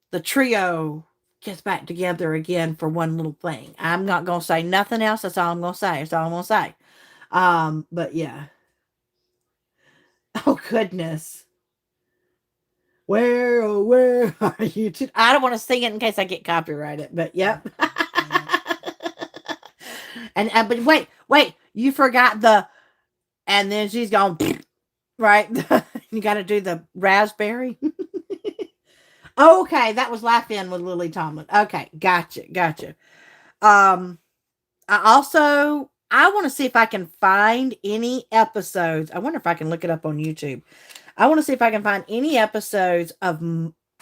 the trio gets back together again for one little thing. I'm not going to say nothing else. That's all I'm going to say. That's all I'm going to say. But yeah. Oh, goodness. Where, oh, where are you? I don't want to sing it in case I get copyrighted, but yep. And but wait, you forgot and then she's gone, right? You got to do the raspberry. Okay, that was Laugh In with Lily Tomlin. Okay, gotcha. Um, I want to see if I can find any episodes. I wonder if I can look it up on YouTube. I want to see if I can find any episodes of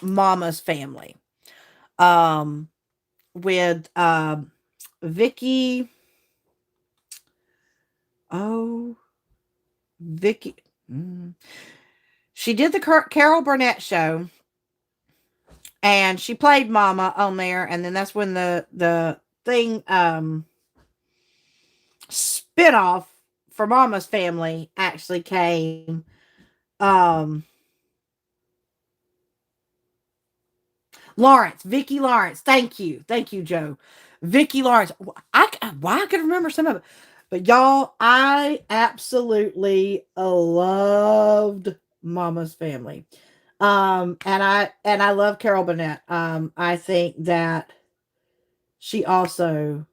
Mama's Family. Um, with Vicky. Oh, Vicky. She did the Carol Burnett show, and she played Mama on there. And then that's when the thing spinoff for Mama's Family actually came. Um, Lawrence, Vicky Lawrence. Thank you, Joe. Vicky Lawrence. Why I could remember some of it, but y'all, I absolutely loved Mama's Family. And I love Carol Burnett. I think that she also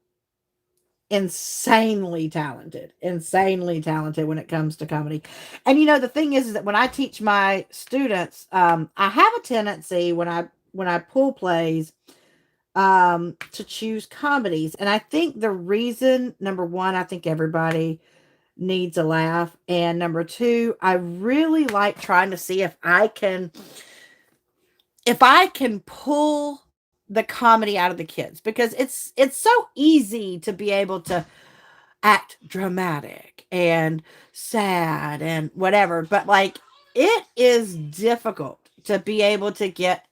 insanely talented when it comes to comedy. And the thing is that when I teach my students, I have a tendency when I pull plays to choose comedies. And I think the reason, number one, I think everybody needs a laugh, and number two, I really like trying to see if I can pull the comedy out of the kids, because it's so easy to be able to act dramatic and sad and whatever, but like, it is difficult to be able to get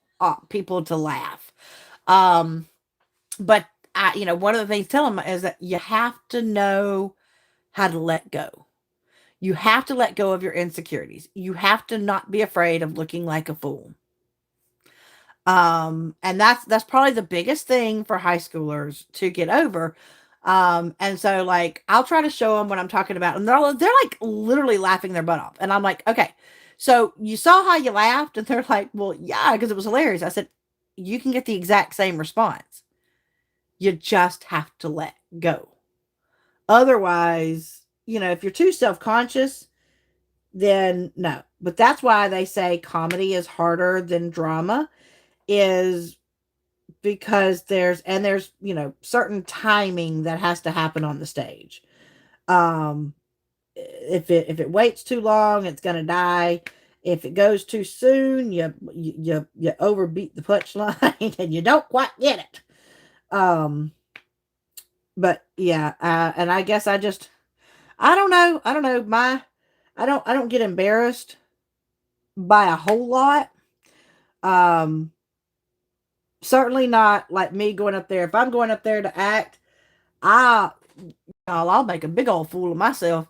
people to laugh. um but one of the things tell them is that you have to know how to let go. You have to let go of your insecurities. You have to not be afraid of looking like a fool. And that's probably the biggest thing for high schoolers to get over. And so, like, I'll try to show them what I'm talking about, and they're like literally laughing their butt off, and I'm like, okay, so you saw how you laughed, and they're like, well, yeah, because it was hilarious. I said, you can get the exact same response. You just have to let go. Otherwise, if you're too self-conscious, then no. But that's why they say comedy is harder than drama, is because there's certain timing that has to happen on the stage. Um if it waits too long, it's gonna die. If it goes too soon, you overbeat the punchline and you don't quite get it. But yeah, and I guess I don't know. My I don't get embarrassed by a whole lot. Um, Certainly not like me going up there. If I'm going up there to act, I I'll make a big old fool of myself.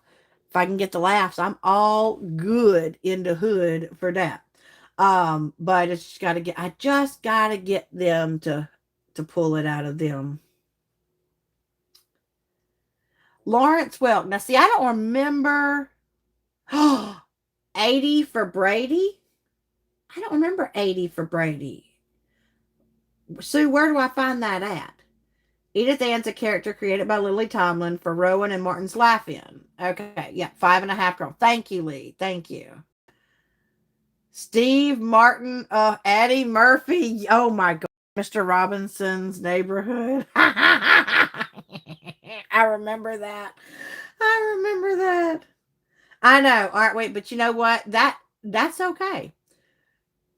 If I can get the laughs, I'm all good in the hood for that. But it's just gotta get I just gotta get them to pull it out of them. Lawrence Welk. Now see, I don't remember 80 for Brady. I don't remember 80 for Brady. Sue, where do I find that at? Edith Ann's a character created by Lily Tomlin for Rowan and Martin's Laugh-In. Okay, yeah, 5.5 girl. Thank you, Lee. Thank you. Steve Martin, Eddie Murphy. Oh my God, Mr. Robinson's Neighborhood. I remember that. I remember that. I know. All right, wait, but you know what? That's okay.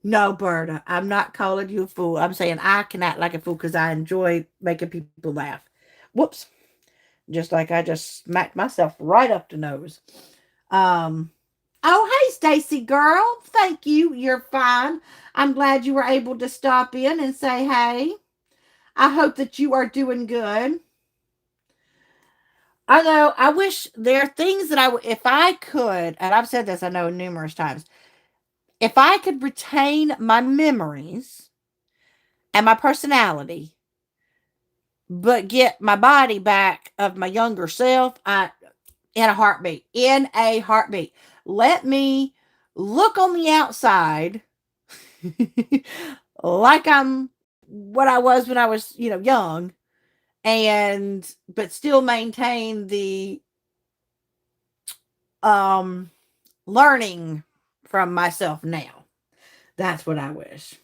No, Berta, I'm not calling you a fool. I'm saying I can act like a fool because I enjoy making people laugh. Whoops. Just like I just smacked myself right up the nose. Um, oh, hey, Stacy girl. Thank you. You're fine. I'm glad you were able to stop in and say hey. I hope that you are doing good. I know. I wish there are things that if I could, and I've said this, I know numerous times, if I could retain my memories and my personality, but get my body back of my younger self, in a heartbeat. In a heartbeat. Let me look on the outside like I'm what I was when I was, young, and but still maintain the um learning from myself now. That's what I wish.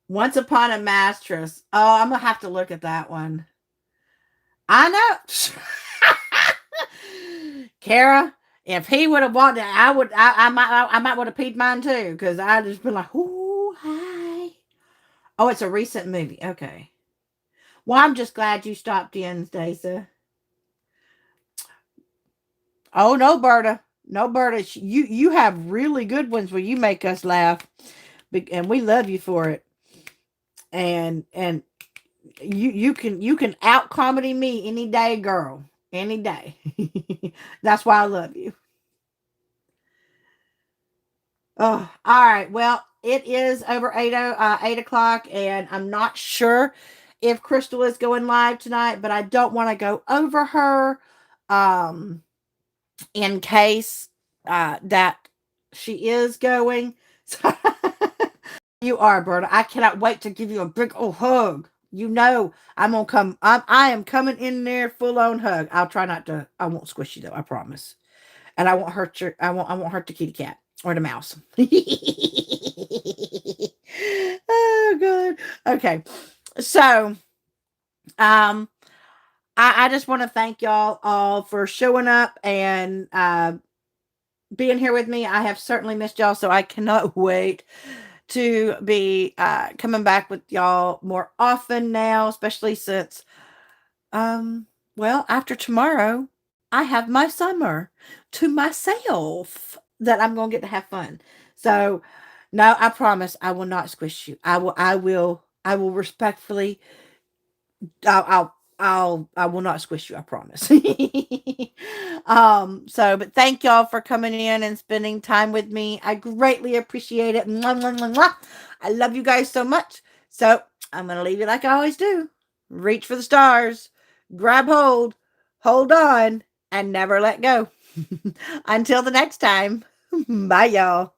Once Upon a Mattress. Oh, I'm gonna have to look at that one. I know. Kara, if he would have walked, I might would have peed mine too, because I just been like, "Ooh, hi." Oh, it's a recent movie. Okay. Well, I'm just glad you stopped in, Stacey. Oh no, Berta. No, Berta. You have really good ones where you make us laugh, and we love you for it. And you can out comedy me any day, girl. Any day. That's why I love you. Oh, all right. Well, it is over 8 o'clock, and I'm not sure if Crystal is going live tonight, but I don't want to go over her um, in case that she is going. So you are, Berta. I cannot wait to give you a big old hug. You know I'm gonna come. I am coming in there full on hug. I'll try not to. I won't squish you though. I promise. And I won't hurt your. I won't hurt the kitty cat or the mouse. Oh god. Okay. So um I just want to thank y'all all for showing up and being here with me. I have certainly missed y'all, so I cannot wait to be coming back with y'all more often now, especially since well, after tomorrow, I have my summer to myself that I'm going to get to have fun. So, no, I promise I will not squish you. I will respectfully I will not squish you, I promise. But thank y'all for coming in and spending time with me. I greatly appreciate it. Mwah, mwah, mwah, mwah. I love you guys so much. So I'm gonna leave you like I always do. Reach for the stars, grab hold on, and never let go. Until the next time. Bye, y'all.